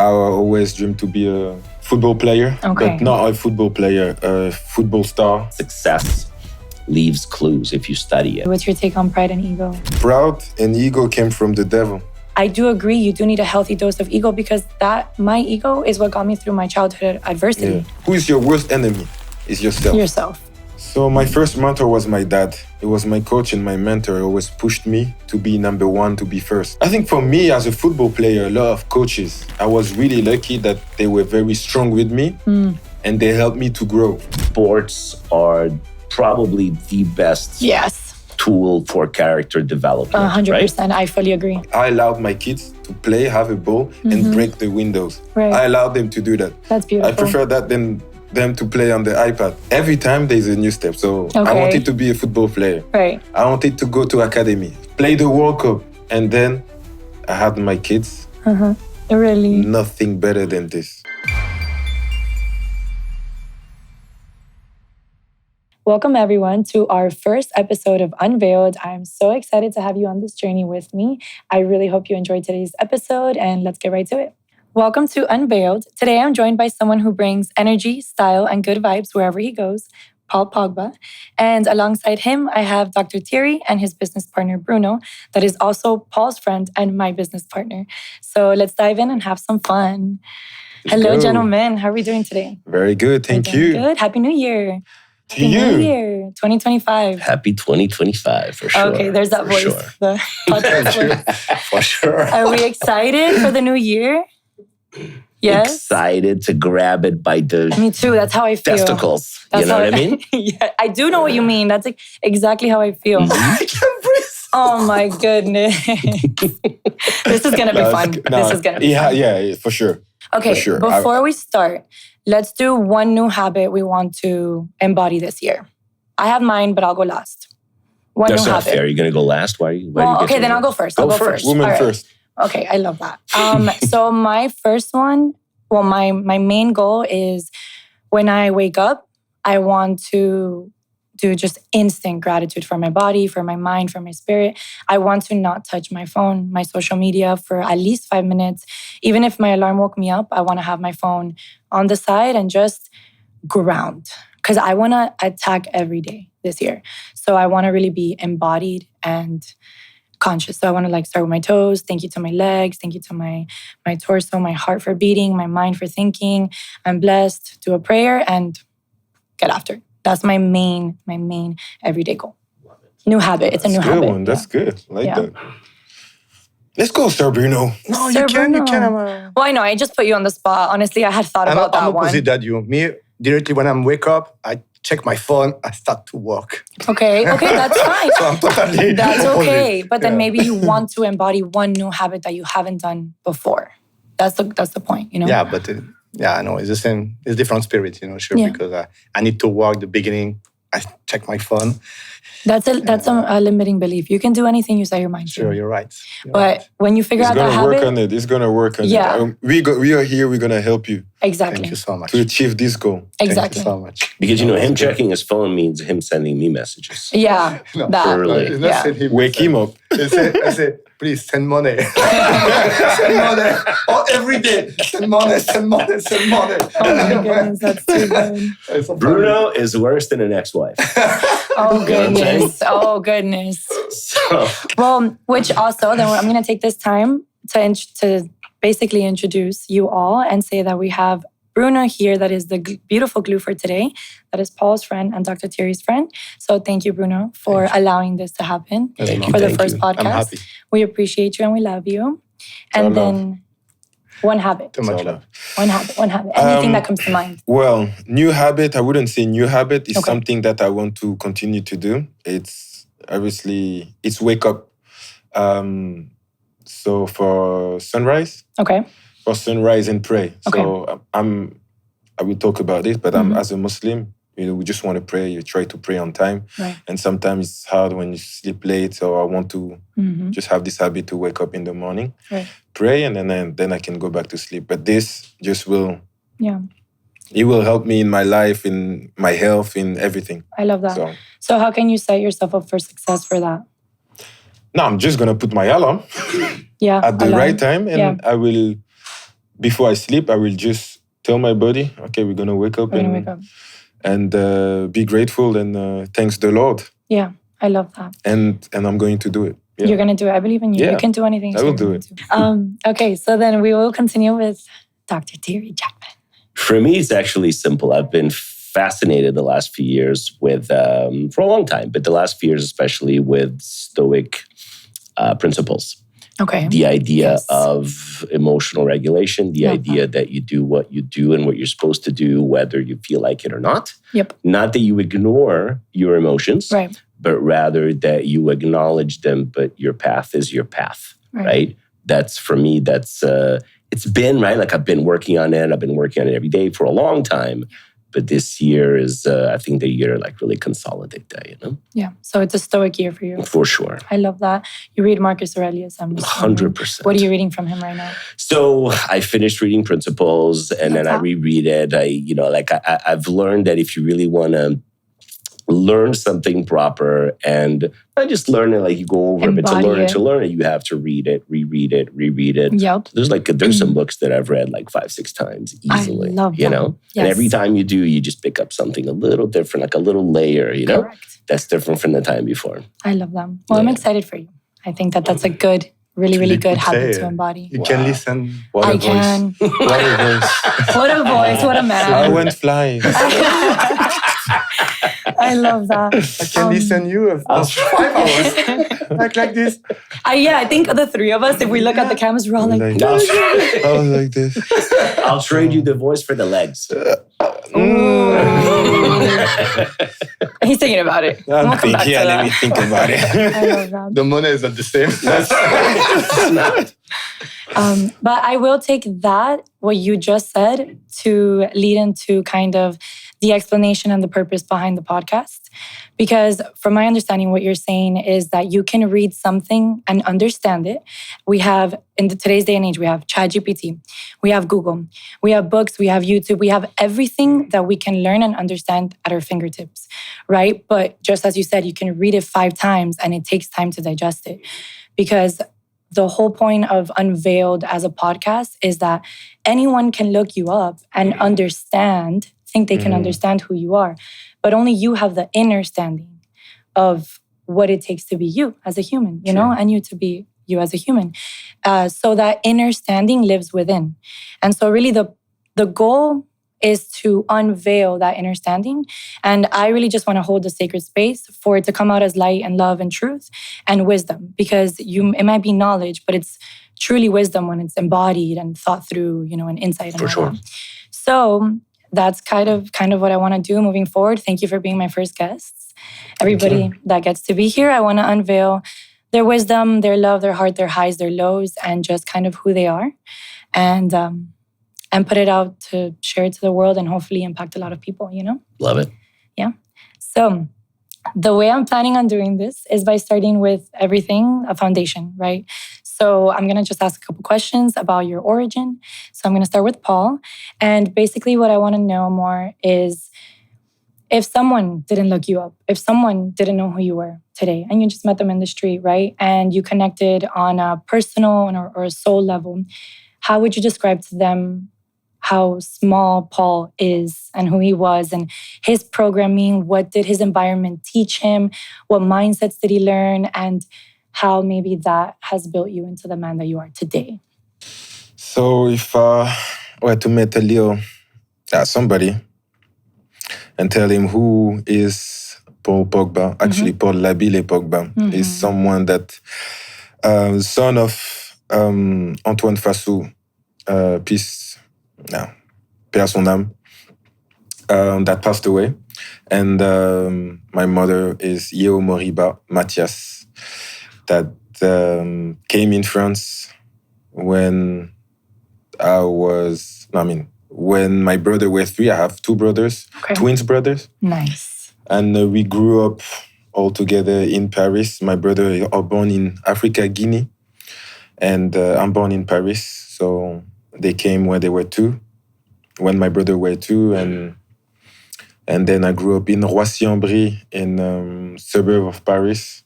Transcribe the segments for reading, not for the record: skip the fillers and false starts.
I always dreamed to be a football player, but not a football player, a football star. Success leaves clues if you study it. What's your take on pride and ego? Proud and ego came from the devil. I do agree you do need a healthy dose of ego because my ego is what got me through my childhood adversity. Yeah. Who is your worst enemy? It's yourself. Yourself. So my first mentor was my dad. He was my coach and my mentor. He always pushed me to be number one, to be first. I think for me as a football player, a lot of coaches, I was really lucky that they were very strong with me and they helped me to grow. Sports are probably the best tool for character development. 100%, right? I fully agree. I allowed my kids to play, have a ball, and break the windows. Right. I allowed them to do that. That's beautiful. I prefer that than them to play on the iPad. Every time there's a new step. So I wanted to be a football player. Right. I wanted to go to academy, play the World Cup, and then I had my kids. Really? Nothing better than this. Welcome everyone to our first episode of Unveiled. I'm so excited to have you on this journey with me. I really hope you enjoyed today's episode and let's get right to it. Welcome to Unveiled. Today I'm joined by someone who brings energy, style, and good vibes wherever he goes, Paul Pogba. And alongside him, I have Dr. Thierry and his business partner, Bruno, that is also Paul's friend and my business partner. So let's dive in and have some fun. Hello, gentlemen. How are we doing today? Very good. Thank you. Good. Happy New Year. To you. New Year, 2025. Happy 2025 for sure. Okay, there's that voice. Sure. The podcast voice. For sure. Are we excited for the new year? Yes. Excited to grab it by the Me too. That's how I feel. testicles. That's You know how what I mean? Yeah, I do know what you mean. That's exactly how I feel. I can't breathe. Oh my goodness. This is gonna be fun. This is gonna be fun. Yeah, for sure. Okay, For sure. Before we start, let's do one new habit we want to embody this year. I have mine, but I'll go last. That's new not habit. fair. You're going to go last? Why are you Okay, then I'll go first. I'll go first. Woman All right. first. Okay, I love that. So my first one, my main goal is when I wake up, I want to do just instant gratitude for my body, for my mind, for my spirit. I want to not touch my phone, my social media for at least 5 minutes. Even if my alarm woke me up, I want to have my phone on the side and just ground. Because I want to attack every day this year. So I want to really be embodied and conscious. So I want to start with my toes. Thank you to my legs. Thank you to my torso, my heart for beating, my mind for thinking. I'm blessed. Do a prayer and get after it. That's my main everyday goal. New habit. It's a new habit. One. That's good. I like that. Let's go, Sir Bruno. No, Sir you can. Bruno. Well, I know. I just put you on the spot. Honestly, I had thought about that I'm one. opposite that you. Me, directly when I wake up, I check my phone, I start to work. Okay, that's fine. So I'm totally That's okay. opposite. But then maybe you want to embody one new habit that you haven't done before. That's the point, you know? Yeah, but I know it's the same. It's different spirit, sure. Yeah. Because I need to work the beginning. I check my phone. That's a limiting belief. You can do anything you set your mind to. Sure, you're right. But when you figure out that habit, It's gonna work on it. Yeah. We are here. We're gonna help you exactly. Thank you so much. to achieve this goal. Exactly. Thank you so much. Because, him checking his phone means him sending me messages. Yeah, No, that. Early. It's not said him. Wake him up. I say, please send money. Send money. Oh, every day. Send money. Oh my goodness, that's too good. Bruno is worse than an ex-wife. Oh You know what I'm saying? goodness. Oh goodness. So, Well, which also, then I'm going to take this time to basically introduce you all and say that we have Bruno here, that is the beautiful glue for today. That is Paul's friend and Dr. Thierry's friend. So thank you, Bruno, for allowing this to happen Thank you, for the thank first you. podcast. I'm happy. We appreciate you and we love you. And then one habit. Too much love. One habit. Anything that comes to mind. Well, new habit. I wouldn't say new habit. It's something that I want to continue to do. It's obviously wake up. So for sunrise. Okay. For sunrise and pray. Okay. So I will talk about it, but as a Muslim, we just want to pray. You try to pray on time. Right. And sometimes it's hard when you sleep late. So I want to just have this habit to wake up in the morning, pray, and then I can go back to sleep. But this just will, it will help me in my life, in my health, in everything. I love that. So how can you set yourself up for success for that? No, I'm just going to put my alarm at the right time, and I will before I sleep, I will just tell my body, okay, we're gonna wake up and be grateful and thanks the Lord. Yeah, I love that. And I'm going to do it. Yeah. You're gonna do it. I believe in you. Yeah. You can do anything. I will do it. Okay, so then we will continue with Dr. Thierry Jacquemin. For me, it's actually simple. I've been fascinated the last few years with, for a long time, but the last few years especially with Stoic principles. Okay. The idea of emotional regulation, the idea that you do what you do and what you're supposed to do, whether you feel like it or not. Yep. Not that you ignore your emotions, but rather that you acknowledge them, but your path is your path, right? That's, for me, that's, it's been, right? Like I've been working on it. I've been working on it every day for a long time. But this year is, I think, the year like really consolidate that, you know? Yeah. So it's a Stoic year for you. For sure. I love that. You read Marcus Aurelius. 100%. What are you reading from him right now? So I finished reading Principles, and then I reread it. I've learned that if you really want to learn something proper and not just learn it like you go over, but to learn it, you have to read it, reread it. Yep. There's some books that I've read like 5-6 times easily. I love that. You know? Yes. And every time you do, you just pick up something a little different, like a little layer, you know? Correct. That's different from the time before. I love them. Well, I'm excited for you. I think that's a good, really good habit to embody. You can listen. I can. What a voice. What a voice. What a man. I went flying. I love that. I can listen you for 5 hours. like this. I think the three of us, if we look at the cameras, we're all like I was like this. I'll trade you the voice for the legs. He's thinking about it. Let me think about it. I love that. The money is not the same. It's not. But I will take that, what you just said, to lead into kind of the explanation and the purpose behind the podcast. Because from my understanding, what you're saying is that you can read something and understand it. We have, in today's day and age, we have ChatGPT, we have Google, we have books, we have YouTube, we have everything that we can learn and understand at our fingertips, right? But just as you said, you can read it 5 times and it takes time to digest it. Because the whole point of Unveiled as a podcast is that anyone can look you up and understand, think they can understand who you are, but only you have the inner standing of what it takes to be you as a human, you know, and you to be you as a human. So that inner standing lives within. And so really the goal is to unveil that inner standing. And I really just want to hold the sacred space for it to come out as light and love and truth and wisdom, because it might be knowledge, but it's truly wisdom when it's embodied and thought through, you know, and insight. For sure. So that's kind of what I want to do moving forward. Thank you for being my first guests. Everybody that gets to be here, I want to unveil their wisdom, their love, their heart, their highs, their lows, and just kind of who they are. And put it out to share it to the world and hopefully impact a lot of people, you know? Love it. Yeah. So the way I'm planning on doing this is by starting with everything, a foundation, right? So I'm going to just ask a couple questions about your origin. So I'm going to start with Paul. And basically what I want to know more is, if someone didn't look you up, if someone didn't know who you were today and you just met them in the street, right? And you connected on a personal or a soul level, how would you describe to them how small Paul is and who he was and his programming? What did his environment teach him? What mindsets did he learn? And how maybe that has built you into the man that you are today? So if I were to meet a little somebody and tell him who is Paul Pogba, actually Paul Labile Pogba, is someone that, son of Antoine Fassou, peace, paix à son âme, that passed away. And my mother is Yeo Moriba Mathias, that came in France when when my brother was 3. I have 2 brothers, twins brothers. Nice. And we grew up all together in Paris. My brother is born in Africa, Guinea. And I'm born in Paris. So they came when they were 2, when my brother were 2. And then I grew up in Roissy-en-Brie, in suburb of Paris.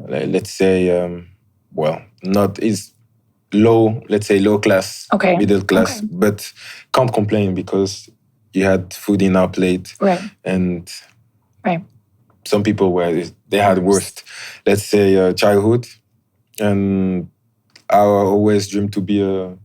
Let's say, let's say low class, middle class, but can't complain because you had food in our plate. Right. And some people they had worst, let's say, childhood. And I always dreamed to be a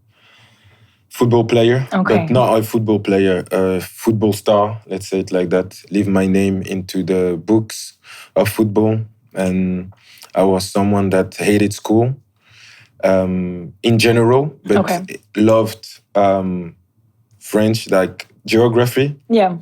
football player, but not a football player, a football star, let's say it like that. Leave my name into the books of football. And I was someone that hated school in general, but loved French, like geography. Yeah.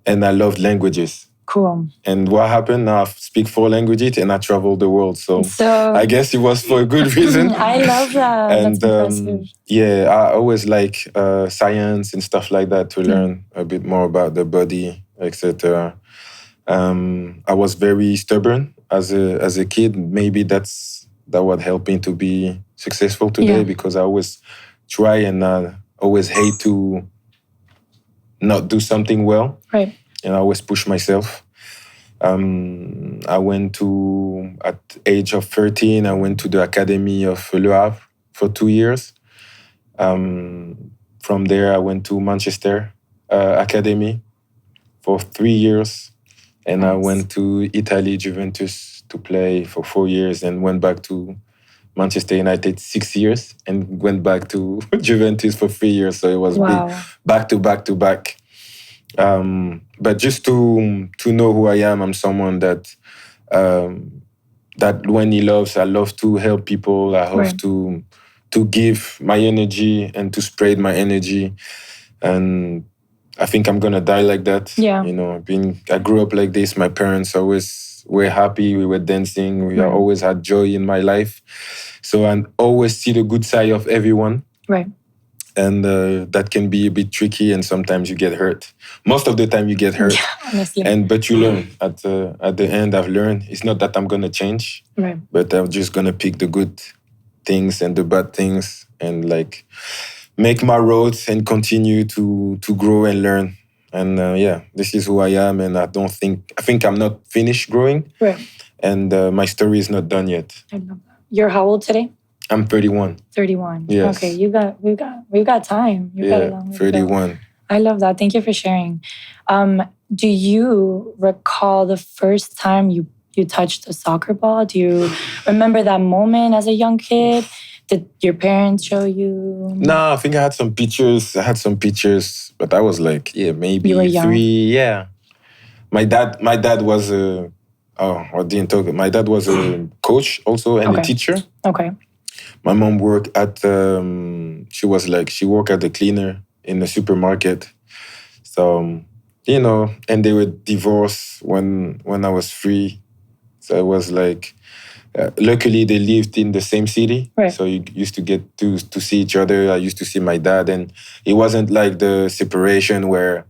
And I loved languages. Cool. And what happened? Now I speak 4 languages and I travel the world. So I guess it was for a good reason. I love that. And that's impressive. Yeah, I always like science and stuff like that to learn a bit more about the body, etc. I was very stubborn as a kid. Maybe that would help me to be successful today because I always try and always hate to not do something well. Right. And I always push myself. I went to, at age of 13, I went to the Academy of Le Havre for 2 years. From there, I went to Manchester Academy for 3 years. And I went to Italy, Juventus, to play for 4 years and went back to Manchester United 6 years and went back to Juventus for 3 years. So it was back to back to back. But just to know who I am, I'm someone that when he loves, I love to help people. I love to give my energy and to spread my energy. And I think I'm gonna die like that. Yeah. You know, I grew up like this. My parents always were happy. We were dancing. We always had joy in my life. So I always see the good side of everyone. Right. And that can be a bit tricky, and sometimes you get hurt. Most of the time, you get hurt. Yeah, honestly. But you learn. At the end, I've learned. It's not that I'm gonna change, but I'm just gonna pick the good things and the bad things, and like make my roads and continue to grow and learn. And this is who I am. And I think I'm not finished growing. Right. And my story is not done yet. I love that. You're how old today? I'm 31. 31. Yes. Okay, we've got time. You've got a long way 31. to go. I love that. Thank you for sharing. Do you recall the first time you touched a soccer ball? Do you remember that moment as a young kid? Did your parents show you? No, I think I had some pictures. But I was like, maybe you were young. 3. Yeah. My dad was My dad was a coach also and a teacher. Okay. My mom worked at, she worked as a cleaner in the supermarket. So, and they were divorced when I was 3. So it was like, luckily they lived in the same city. Right. So you used to get to see each other. I used to see my dad, and it wasn't like the separation where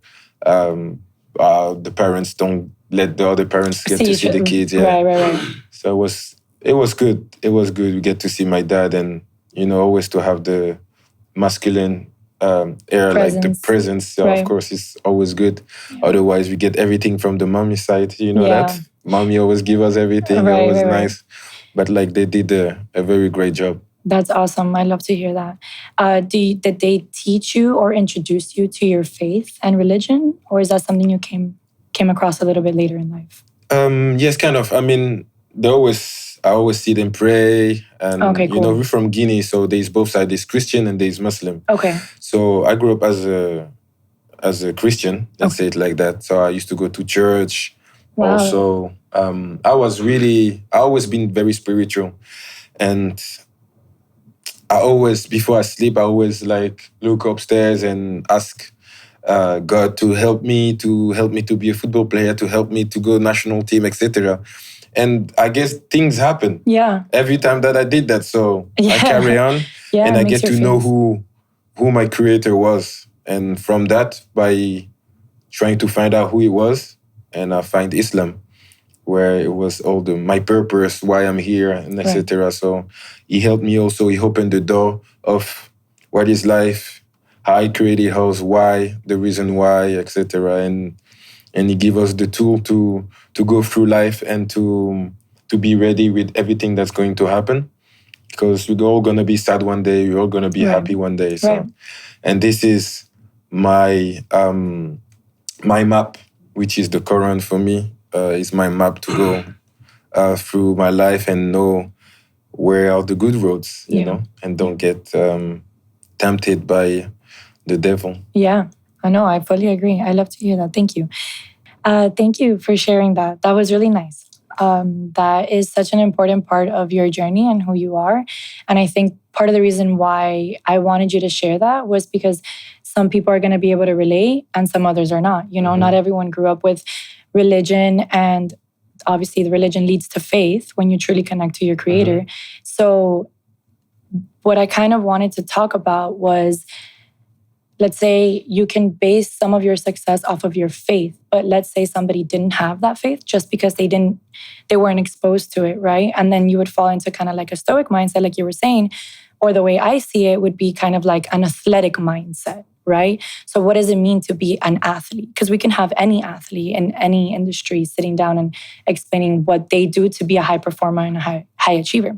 the parents don't let the other parents get to see the kids. Yeah. Right. So it was good. It was good. We get to see my dad, and always to have the masculine air, like the presence. So of course, it's always good. Yeah. Otherwise, we get everything from the mommy side. You know that mommy always give us everything. It was nice, but like they did a very great job. That's awesome. I love to hear that. Did they teach you or introduce you to your faith and religion, or is that something you came across a little bit later in life? Yes, kind of. I mean, I always see them pray, and cool. we're from Guinea, so there's both sides. There's Christian and there's Muslim. Okay. So I grew up as a Christian. Let's say it like that. So I used to go to church. Wow. Also, I always been very spiritual, and before I sleep, I always like look upstairs and ask God to help me to be a football player, to help me to go national team, etc. And I guess things happen. Yeah. Every time that I did that, so I carry on, and I get to know who my creator was, and from that, by trying to find out who he was, and I find Islam, where it was all my purpose, why I'm here, and etc. Right. So he helped me also. He opened the door of what is life, how I created house, why, the reason why, etc. And he gave us the tool to go through life and to be ready with everything that's going to happen. because we're all going to be sad one day, we're all going to be happy one day. So, and this is my my map, which is the Quran for me, is my map to go through my life and know where are the good roads, you know, and don't get tempted by the devil. Yeah, I know. I fully agree. I love to hear that. Thank you. Thank you for sharing that. That was really nice. That is such an important part of your journey and who you are. And I think part of the reason why I wanted you to share that was because some people are going to be able to relate and some others are not. You know, not everyone grew up with religion, and obviously the religion leads to faith when you truly connect to your creator. So what I kind of wanted to talk about was, let's say you can base some of your success off of your faith, but let's say somebody didn't have that faith just because they weren't exposed to it, right? And then you would fall into kind of like a stoic mindset, like you were saying, or the way I see it would be kind of like an athletic mindset, right? So what does it mean to be an athlete? Because we can have any athlete in any industry sitting down and explaining what they do to be a high performer and a high achiever.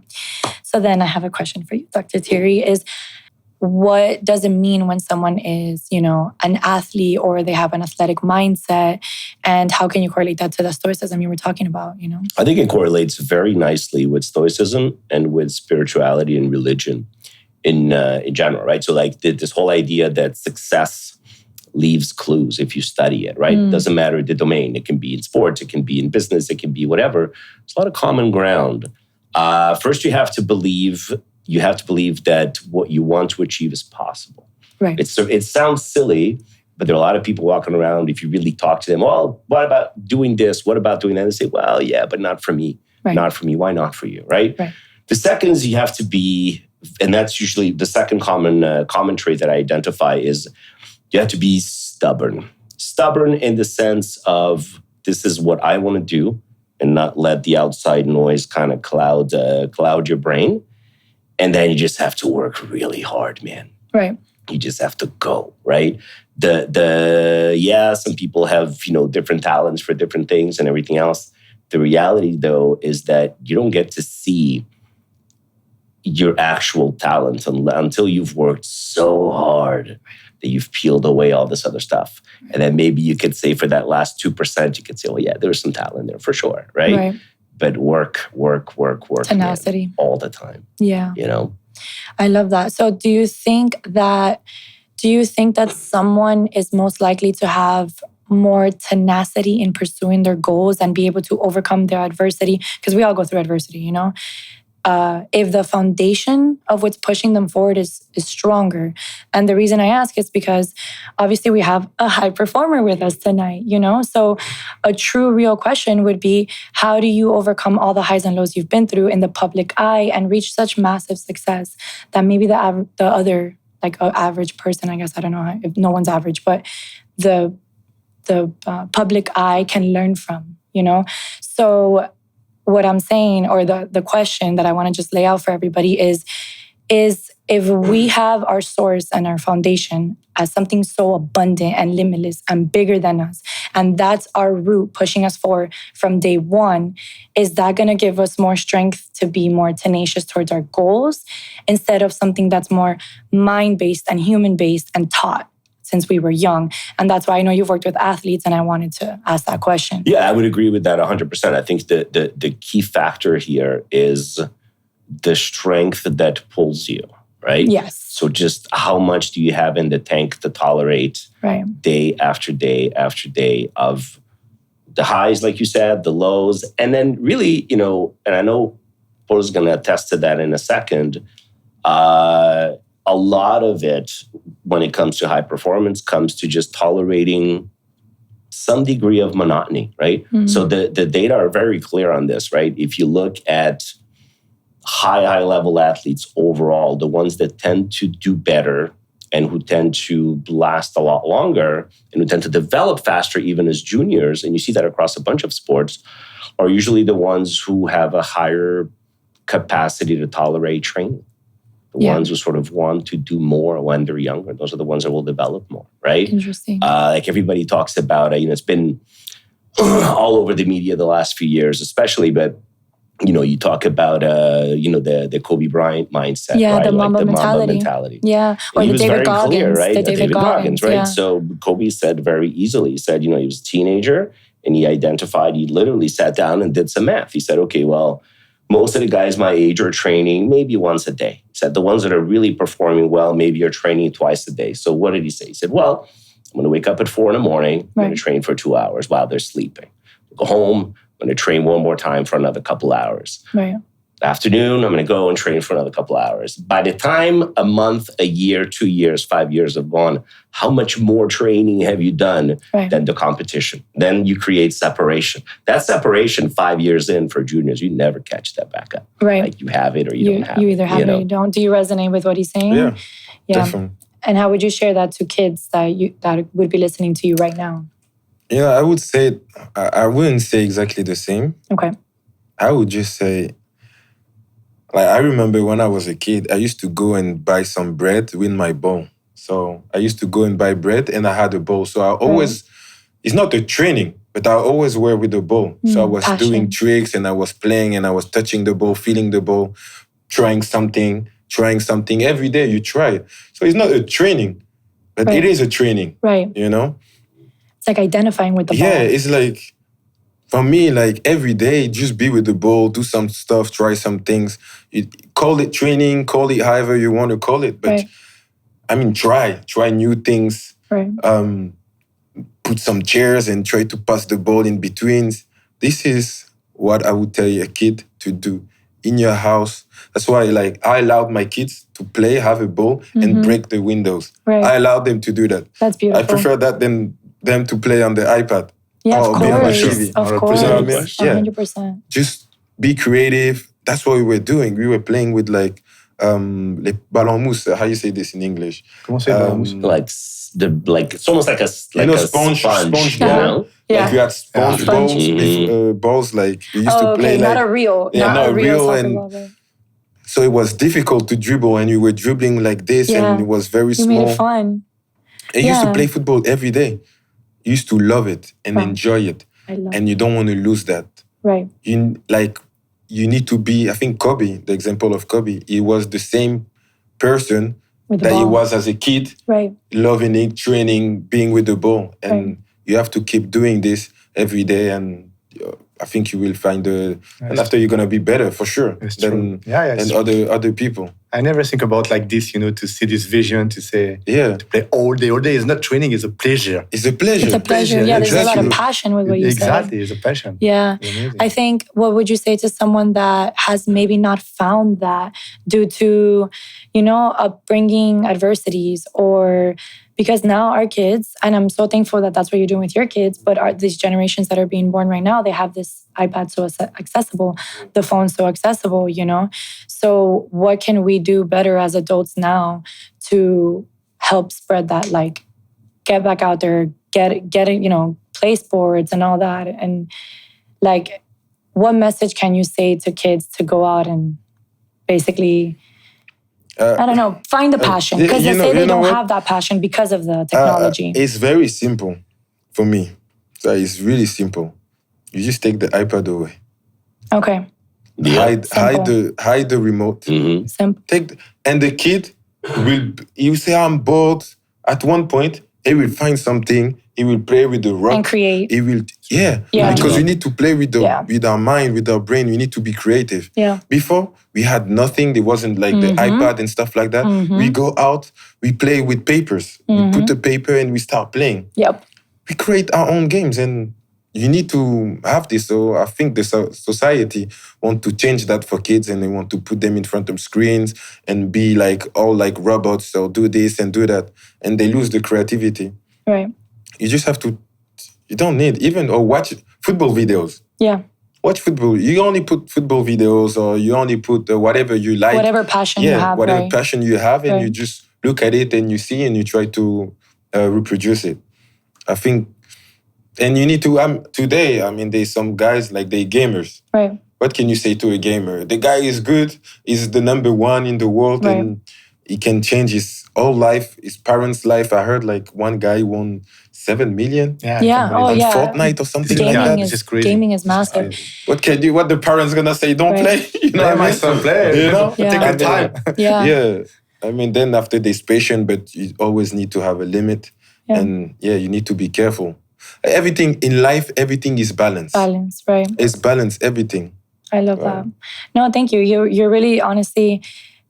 So then I have a question for you, Dr. Thierry, is what does it mean when someone is, you know, an athlete or they have an athletic mindset? And how can you correlate that to the stoicism you were talking about, you know? I think it correlates very nicely with stoicism and with spirituality and religion in general, right? So like this whole idea that success leaves clues if you study it, right? It doesn't matter the domain. It can be in sports, it can be in business, it can be whatever. There's a lot of common ground. First, you have to believe that what you want to achieve is possible. Right. It sounds silly, but there are a lot of people walking around. If you really talk to them, well, what about doing this? What about doing that? And they say, well, yeah, but not for me. Right. Not for me. Why not for you, right? Right. The second is you have to be, and that's usually the second common trait that I identify is you have to be stubborn. Stubborn in the sense of this is what I want to do, and not let the outside noise kind of cloud your brain. And then you just have to work really hard, man. Right. You just have to go, right? Some people have, you know, different talents for different things and everything else. The reality, though, is that you don't get to see your actual talent until you've worked so hard that you've peeled away all this other stuff. And then maybe you could say for that last 2%, you could say, well, yeah, there's some talent there for sure, right? But work. Tenacity. Man, all the time. Yeah. You know? I love that. So do you think that someone is most likely to have more tenacity in pursuing their goals and be able to overcome their adversity? Because we all go through adversity, you know? If the foundation of what's pushing them forward is stronger. And the reason I ask is because obviously we have a high performer with us tonight, you know? So a true, real question would be, how do you overcome all the highs and lows you've been through in the public eye and reach such massive success that maybe the other, like an average person, I guess, I don't know if no one's average, but the public eye can learn from, you know? So what I'm saying, or the question that I want to just lay out for everybody is if we have our source and our foundation as something so abundant and limitless and bigger than us, and that's our root pushing us forward from day one, is that going to give us more strength to be more tenacious towards our goals instead of something that's more mind-based and human-based and taught since we were young? And that's why I know you've worked with athletes, and I wanted to ask that question. Yeah, I would agree with that 100%. I think the key factor here is the strength that pulls you, right? Yes. So just how much do you have in the tank to tolerate day after day after day of the highs, like you said, the lows, and then really, you know, and I know Paul is going to attest to that in a second, a lot of it, when it comes to high performance, comes to just tolerating some degree of monotony, right? Mm-hmm. So the data are very clear on this, right? If you look at high level athletes overall, the ones that tend to do better and who tend to last a lot longer and who tend to develop faster even as juniors, and you see that across a bunch of sports, are usually the ones who have a higher capacity to tolerate training. The ones who sort of want to do more when they're younger, those are the ones that will develop more, right? Interesting. Like everybody talks about, you know, it's been all over the media the last few years, especially, but you talk about, the Kobe Bryant mindset, yeah, right? the Mamba mentality. And Yeah, or he the was David very Goggins. clear, right? The David Goggins, right? Yeah. So Kobe said very easily, he said, he was a teenager and he literally sat down and did some math. He said, okay, well, most of the guys my age are training maybe once a day. He said the ones that are really performing well, maybe are training twice a day. So what did he say? He said, well, I'm going to wake up at 4 a.m. I'm going to train for 2 hours while they're sleeping. Go home, I'm going to train one more time for another couple hours. Right. Afternoon, I'm going to go and train for another couple hours. By the time a month, a year, 2 years, 5 years have gone, how much more training have you done than the competition? Then you create separation. That separation 5 years in for juniors, you never catch that back up. Right. Like you have it or you don't have it. You either have it or you don't. Do you resonate with what he's saying? Yeah, definitely. And how would you share that to kids that would be listening to you right now? Yeah, I would say, I wouldn't say exactly the same. Okay. I would just say, like, I remember when I was a kid, I used to go and buy some bread with my ball. So I used to go and buy bread and I had a ball. So I always, it's not a training, but I always were with the ball. So I was doing tricks and I was playing and I was touching the ball, feeling the ball, trying something. Every day you try. So it's not a training, but it is a training. Right. It's like identifying with the ball. Yeah, it's like, for me, like every day, just be with the ball, do some stuff, try some things. You call it training, call it however you want to call it. But I mean, try new things. Right. Put some chairs and try to pass the ball in between. This is what I would tell a kid to do in your house. That's why, like, I allowed my kids to play, have a ball, and break the windows. Right. I allowed them to do that. That's beautiful. I prefer that than them to play on the iPad. Yeah, of course. Of course. You know what I mean? 100%. Just be creative. That's what we were doing. We were playing with like les ballons mousse. How you say this in English? Comment c'est ballons mousse? Like it's almost like a sponge ball. Yeah. Like you had sponge balls, balls like we used to play. Not like, a real, not a real soccer and ball. Right? So it was difficult to dribble, and you were dribbling like this, and it was very small. You made it fun. And you used to play football every day. You used to love it and enjoy it. And you don't want to lose that. Right. You need to be, I think Kobe, the example of Kobe, he was the same person that he was as a kid. Right. Loving it, training, being with the ball. And you have to keep doing this every day, and I think you will find and after you're going to be better for sure than other people. I never think about like this, to see this vision, to say, to play all day. All day is not training, it's a pleasure. It's a pleasure. It's a pleasure. Yeah, there's a lot of passion with what you say. Exactly, it's a passion. Yeah. I think, what would you say to someone that has maybe not found that due to, upbringing adversities, or because now our kids, and I'm so thankful that that's what you're doing with your kids, but these generations that are being born right now, they have this iPad so accessible, the phone so accessible, So what can we do better as adults now to help spread that, like, get back out there, get it, play sports and all that? And like, what message can you say to kids to go out and basically, I don't know, find the passion? Because they say they don't have that passion because of the technology. It's very simple for me. So it's really simple. You just take the iPad away. Okay. Hide the remote. Mm-hmm. Simple. And the kid you say, I'm bored. At one point, he will find something. He will play with the rock. And create. He will, because we need to play with our mind, with our brain. We need to be creative. Yeah. Before, we had nothing. There wasn't like the iPad and stuff like that. Mm-hmm. We go out, we play with papers. We put the paper and we start playing. Yep. We create our own games, and you need to have this. So I think the society want to change that for kids, and they want to put them in front of screens and be like all like robots, or do this and do that, and they lose the creativity. Right. You just have to. You don't need or watch football videos. Yeah. Watch football. You only put football videos, or you only put whatever you like. Whatever passion you have. Whatever passion you have, and you just look at it and you see and you try to reproduce it. I think. And you need to, today, there's some guys, like, they gamers. Right. What can you say to a gamer? The guy is good, he's the number one in the world, and he can change his whole life, his parents' life. I heard like one guy won 7 million on Fortnite or something like that. It's just crazy. Gaming is massive. What the parents gonna say? Don't play. You know, my son play. You know, Yeah. Take your time. Yeah. I mean, then after there's patience, but you always need to have a limit, and you need to be careful. Everything in life, everything is balanced. Balance, right? It's balanced, everything. I love that. No, thank you. You're really honestly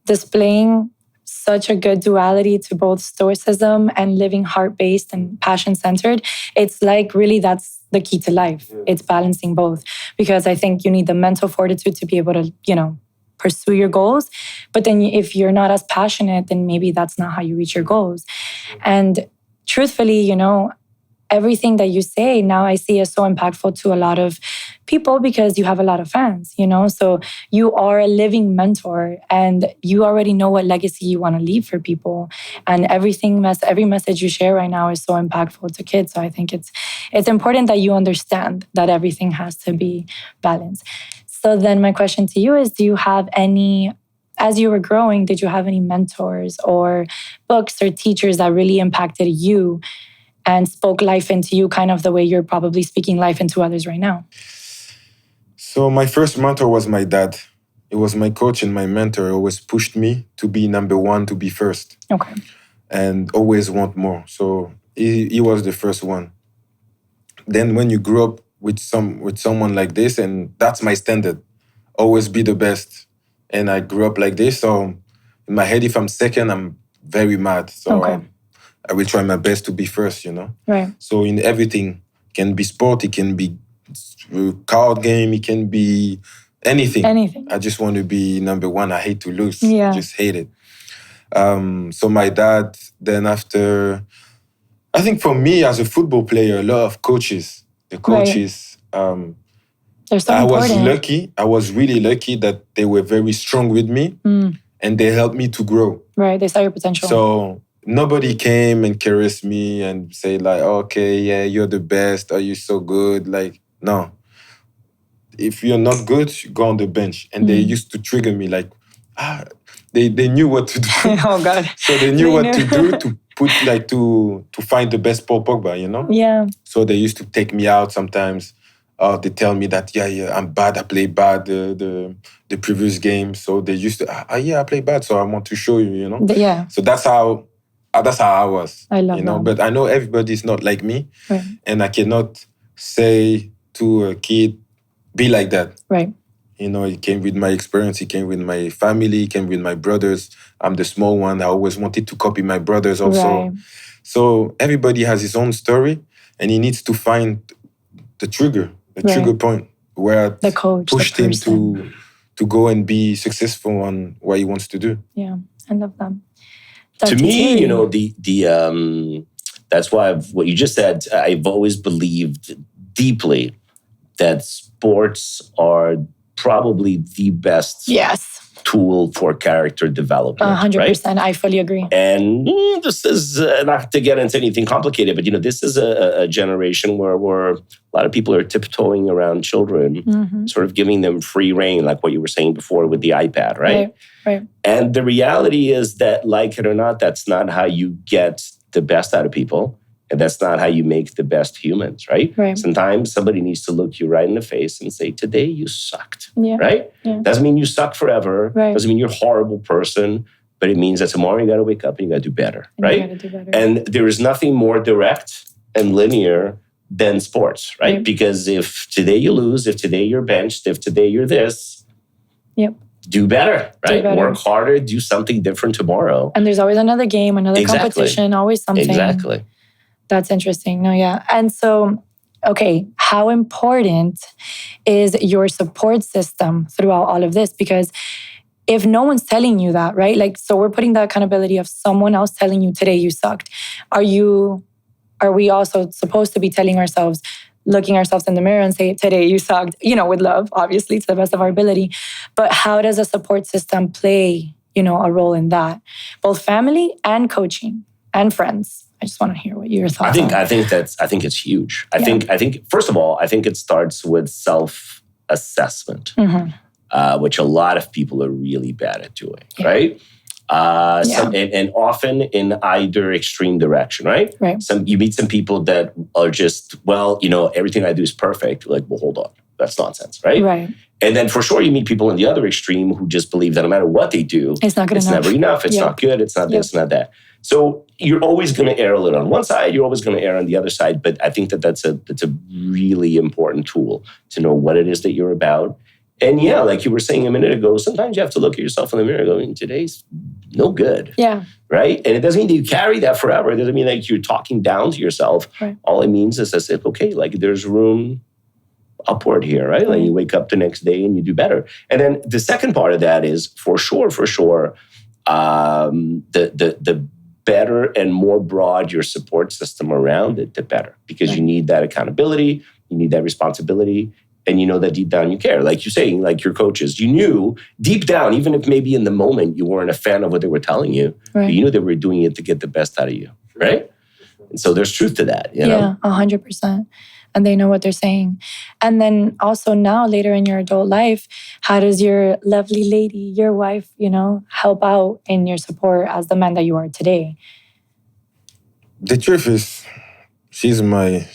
displaying such a good duality to both stoicism and living heart-based and passion-centered. It's like really that's the key to life. It's balancing both, because I think you need the mental fortitude to be able to, pursue your goals. But then if you're not as passionate, then maybe that's not how you reach your goals. And truthfully, everything that you say now I see is so impactful to a lot of people because you have a lot of fans, So you are a living mentor and you already know what legacy you want to leave for people. And every message you share right now is so impactful to kids. So I think it's important that you understand that everything has to be balanced. So then my question to you is, do you have any, as you were growing, did you have any mentors or books or teachers that really impacted you and spoke life into you kind of the way you're probably speaking life into others right now? So my first mentor was my dad. He was my coach and my mentor. He always pushed me to be number one, to be first. Okay. And always want more. So he was the first one. Then when you grew up with someone like this, and that's my standard, always be the best. And I grew up like this. So in my head, if I'm second, I'm very mad. So I will try my best to be first, Right. So in everything, it can be sport, it can be card game, it can be anything. I just want to be number one. I hate to lose. I just hate it. So my dad, then after, I think for me as a football player, a lot of coaches, they're so I was lucky. I was really lucky that they were very strong with me and they helped me to grow. Right, they saw your potential. So nobody came and caressed me and say like, okay, yeah, you're the best. Are you so good? Like, no. If you're not good, you go on the bench. And they used to trigger me like, they knew what to do. Oh God. So they knew what to do to put like to find the best Paul Pogba, Yeah. So they used to take me out sometimes. They tell me that, I'm bad, I play bad the previous game. So they used to, I play bad, so I want to show you, Yeah. So that's how I was. I love that. But I know everybody's not like me. Right. And I cannot say to a kid, be like that. Right. It came with my experience, it came with my family, it came with my brothers. I'm the small one. I always wanted to copy my brothers also. Right. So everybody has his own story and he needs to find the trigger point where the coach pushed him to go and be successful on what he wants to do. Yeah, I love that. To me, that's why what you just said, I've always believed deeply that sports are probably the best tool for character development. 100%, right? I fully agree. And this is, not to get into anything complicated, but this is a generation where a lot of people are tiptoeing around children, sort of giving them free rein, like what you were saying before with the iPad, right? Right. And the reality is that, like it or not, that's not how you get the best out of people. And that's not how you make the best humans, right? Sometimes somebody needs to look you right in the face and say, today you sucked, right? Yeah. Doesn't mean you suck forever. Right. Doesn't mean you're a horrible person. But it means that tomorrow you got to wake up and you got to do better, right? And there is nothing more direct and linear than sports, right? Because if today you lose, if today you're benched, if today you're this, do better, right? Work harder, do something different tomorrow. And there's always another game, another competition, always something. Exactly. That's interesting. No, yeah. And so, okay, how important is your support system throughout all of this? Because if no one's telling you that, right? Like, so we're putting the accountability of someone else telling you today you sucked. Are we also supposed to be telling ourselves, looking ourselves in the mirror and say, today you sucked, with love, obviously, to the best of our ability. But how does a support system play, a role in that? Both family and coaching and friends. I just want to hear what your thoughts are. I think it's huge. I think first of all, I think it starts with self-assessment, which a lot of people are really bad at doing, right? And often in either extreme direction, right? Right. You meet some people that are just, everything I do is perfect. Like, well, hold on. That's nonsense, right? Right. And then for sure, you meet people in the other extreme who just believe that no matter what they do, it's not good enough. Never enough. It's not good. It's not this, not that. So you're always going to err a little on one side. You're always going to err on the other side. But I think that's a really important tool to know what it is that you're about. And yeah, like you were saying a minute ago, sometimes you have to look at yourself in the mirror and go, today's no good. Yeah. Right? And it doesn't mean that you carry that forever. It doesn't mean like you're talking down to yourself. Right. All it means is that, okay, like there's room upward here, right? Like you wake up the next day and you do better. And then the second part of that is for sure, the better and more broad your support system around it, the better. Because you need that accountability, you need that responsibility, and you know that deep down you care. Like you're saying, like your coaches, you knew deep down, even if maybe in the moment you weren't a fan of what they were telling you, but you knew they were doing it to get the best out of you, right? And so there's truth to that, you know? 100%. And they know what they're saying. And then also now, later in your adult life, how does your lovely lady, your wife, help out in your support as the man that you are today? The truth is, she's my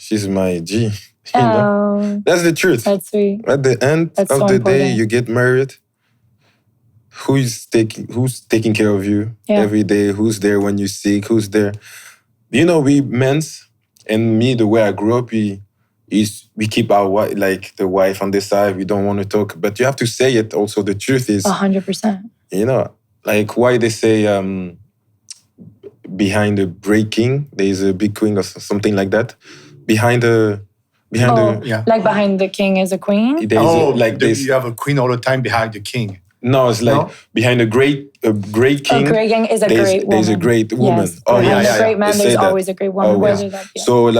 G. You know? That's the truth. That's sweet. At the end of the day, you get married. Who's taking care of you every day? Who's there when you're sick? Who's there? We men's, and me, the way I grew up, we keep our the wife on this side. We don't want to talk, but you have to say it. Also, the truth is 100%. Like why they say behind the great king, there is a big queen or something like that. Behind the king is a queen. You have a queen all the time behind the king. No, it's like behind a great king. A great king is a great woman. There's a great woman. Yes. Behind a great man, there's always a great woman. So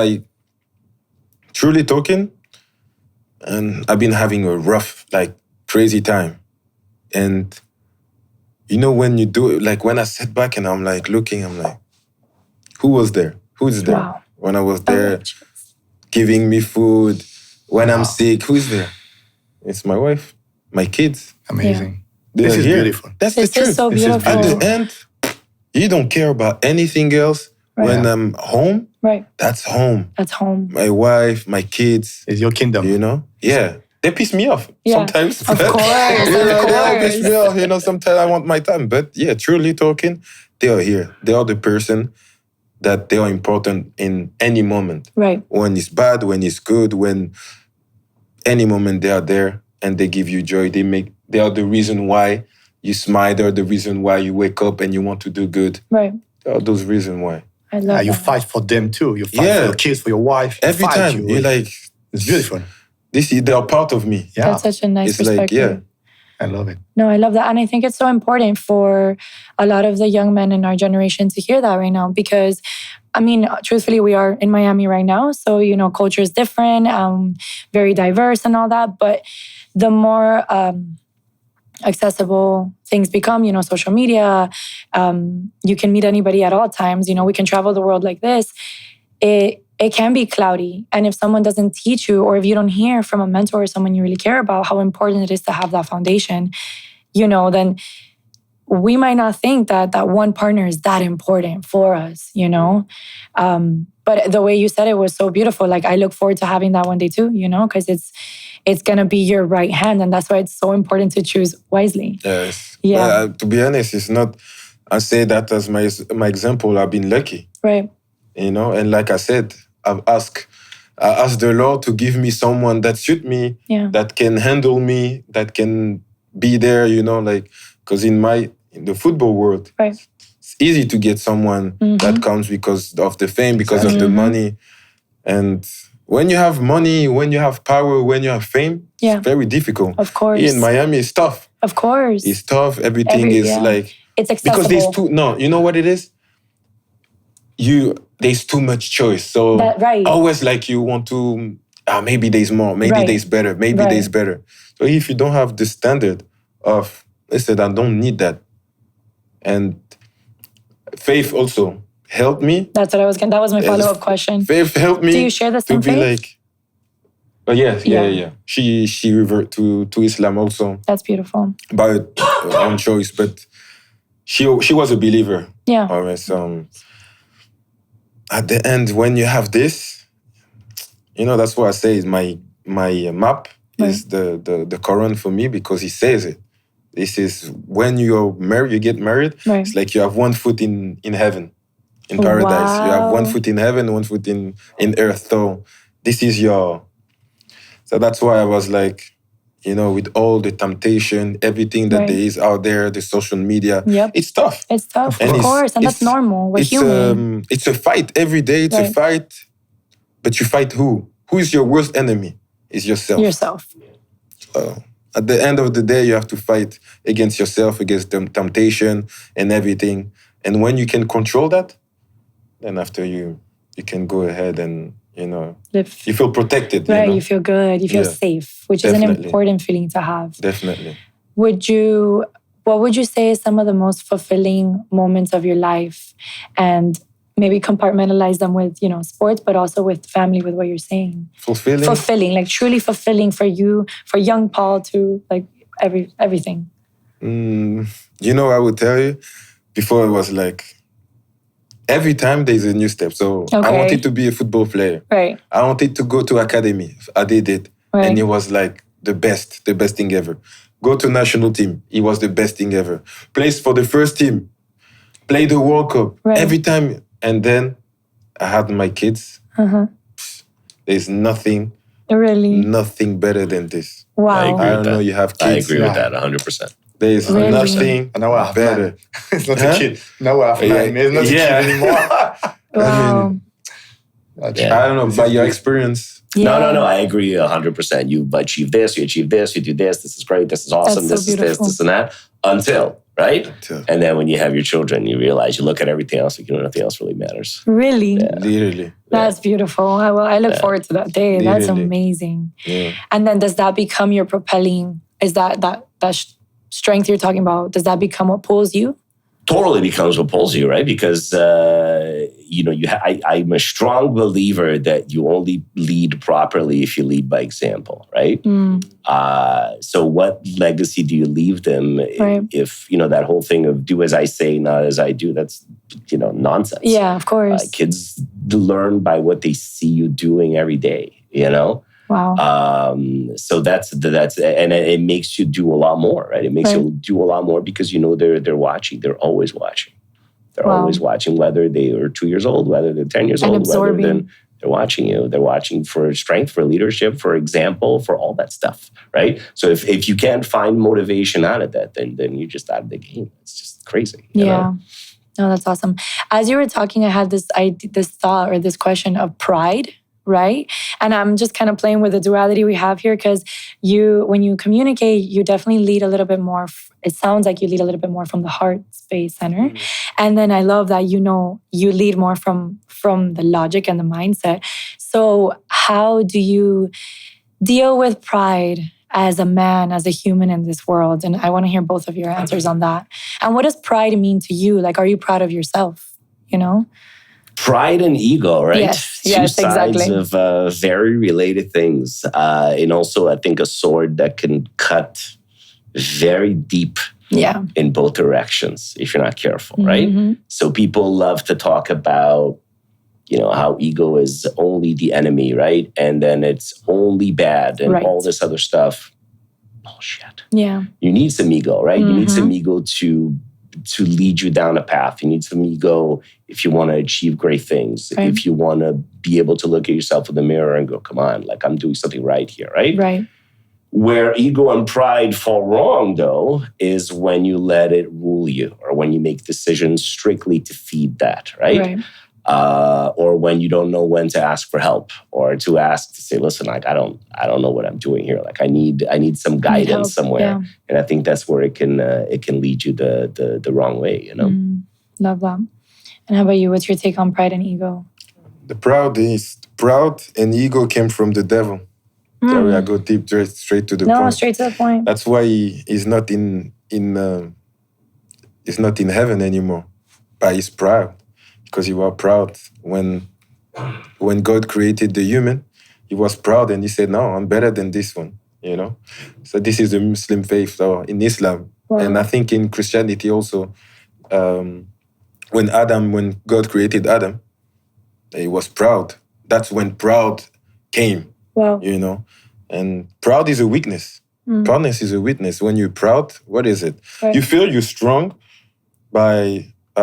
truly talking, and I've been having a rough, crazy time. And when you do it, when I sit back and I'm looking, I'm like, who was there? Who's there? Wow. When I was there, giving me food. When I'm sick, who's there? It's my wife, my kids. Amazing. This is beautiful. That's the truth. Is so beautiful. At the end, you don't care about anything else. Right. When I'm home, that's home. That's home. My wife, my kids. It's your kingdom. Yeah. They piss me off sometimes. Of course. They piss me off. Sometimes I want my time. But truly talking, they are here. They are the person that they are important in any moment. Right. When it's bad, when it's good, when any moment they are there and they give you joy. They are the reason why you smile. They are the reason why you wake up and you want to do good. Right. They are those reasons why. I love that. You fight for them too. You fight for your kids, for your wife. Every time. It's beautiful. They are part of me. Yeah. That's such a nice perspective. I love it. No, I love that. And I think it's so important for a lot of the young men in our generation to hear that right now. Because, truthfully, we are in Miami right now. So, culture is different, very diverse and all that. But the more accessible things become, social media, you can meet anybody at all times. We can travel the world like this. It can be cloudy. And if someone doesn't teach you, or if you don't hear from a mentor or someone you really care about how important it is to have that foundation, then we might not think that one partner is that important for us, But the way you said it was so beautiful. I look forward to having that one day too, because it's going to be your right hand. And that's why it's so important to choose wisely. Yes. Yeah. To be honest, it's not, I say that as my example. I've been lucky. Right. And like I said, I asked the Lord to give me someone that suit me, that can handle me, that can be there, because in the football world, it's easy to get someone that comes because of the fame, because of the money. And when you have money, when you have power, when you have fame, it's very difficult. Of course. In Miami, it's tough. Of course. It's tough. Everything is it's accessible. Because you know what it is? There's too much choice. So always you want to, maybe there's more, maybe there's better, maybe there's better. So if you don't have the standard of, listen, I don't need that. And faith also helped me. That's what that was my follow-up question. Faith helped me. Do you share the same faith? Yeah. She reverted to Islam also. That's beautiful. By her own choice. But she was a believer. Yeah. Always. At the end, when you have this, that's what I say is my map is the Quran for me, because he says it. This is when you're married, you get married. Right. It's like you have one foot in heaven, in paradise. Wow. You have one foot in heaven, one foot in earth. So this is So that's why I was like, with all the temptation, everything that there is out there, the social media, it's tough. It's tough, of course, and that's normal. We're human. It's a fight every day. It's a fight, but you fight who? Who is your worst enemy? It's yourself. Yourself. At the end of the day, you have to fight against yourself, against the temptation and everything. And when you can control that, then after you can go ahead and, you feel protected. Right, you feel good, you feel safe, which is an important feeling to have. Definitely. What would you say is some of the most fulfilling moments of your life? And maybe compartmentalize them with, sports, but also with family, with what you're saying. Fulfilling, like truly fulfilling for you, for young Paul, to like everything. I would tell you, before it was like, every time there's a new step. So I wanted to be a football player. Right. I wanted to go to academy. I did it. Right. And it was like the best thing ever. Go to national team. It was the best thing ever. Place for the first team. Play the World Cup. Right. Every time. And then I had my kids. There's nothing better than this. Wow. I don't know, you have kids. I agree with that 100%. There's nothing better. It's not a kid. Now I have 9. It's not a kid anymore. Wow. I don't know, by your experience. Yeah. No, I agree 100%. You achieve this, you do this is great, this is awesome, That's so beautiful. this and that, until, right? And then when you have your children, you realize, you look at everything else, like, nothing else really matters. Really? Yeah. Literally. That's beautiful. I look forward to that day. Literally. That's amazing. Yeah. And then does that become your propelling? Is that strength you're talking about, does that become what pulls you? Totally becomes what pulls you, right? Because, I'm a strong believer that you only lead properly if you lead by example, right? So what legacy do you leave them if that whole thing of do as I say, not as I do, that's, nonsense. Yeah, of course. Kids learn by what they see you doing every day, Wow. So that's and it makes you do a lot more, right? It makes you do a lot more because they're watching. They're always watching. They're always watching, whether they are 2 years old, whether they're 10 years old, whether they're watching you. They're watching for strength, for leadership, for example, for all that stuff, right? So if you can't find motivation out of that, then you're just out of the game. It's just crazy. You know? No, that's awesome. As you were talking, I had this thought or this question of pride. Right? And I'm just kind of playing with the duality we have here, because when you communicate, you definitely lead a little bit more. It sounds like you lead a little bit more from the heart space center. And then I love that, you lead more from the logic and the mindset. So how do you deal with pride as a man, as a human in this world? And I want to hear both of your answers on that. And what does pride mean to you? Like, are you proud of yourself? Pride and ego, right? Yes, Two sides exactly. of very related things. And also, I think a sword that can cut very deep in both directions if you're not careful, right? So people love to talk about, how ego is only the enemy, right? And then it's only bad and all this other stuff. Bullshit. Yeah. You need some ego, right? You need some ego to lead you down a path. You need some ego if you want to achieve great things. Right. If you want to be able to look at yourself in the mirror and go, come on, like I'm doing something right here, right? Right. Where ego and pride fall wrong, though, is when you let it rule you or when you make decisions strictly to feed that, right? Or when you don't know when to ask for help or to say, listen, like I don't know what I'm doing here. Like I need some guidance somewhere. Yeah. And I think that's where it can lead you the wrong way, Love that. And how about you? What's your take on pride and ego? The proud and ego came from the devil. Sorry, I go deep straight to the point. No, straight to the point. That's why he's not in heaven anymore. But he's proud. Because he was proud when God created the human, he was proud and he said, no, I'm better than this one, So this is the Muslim faith or in Islam. Wow. And I think in Christianity also, when God created Adam, he was proud. That's when proud came. Wow. You know, and proud is a weakness. Proudness is a weakness. When you're proud, what is it? Right. You feel you're strong by, I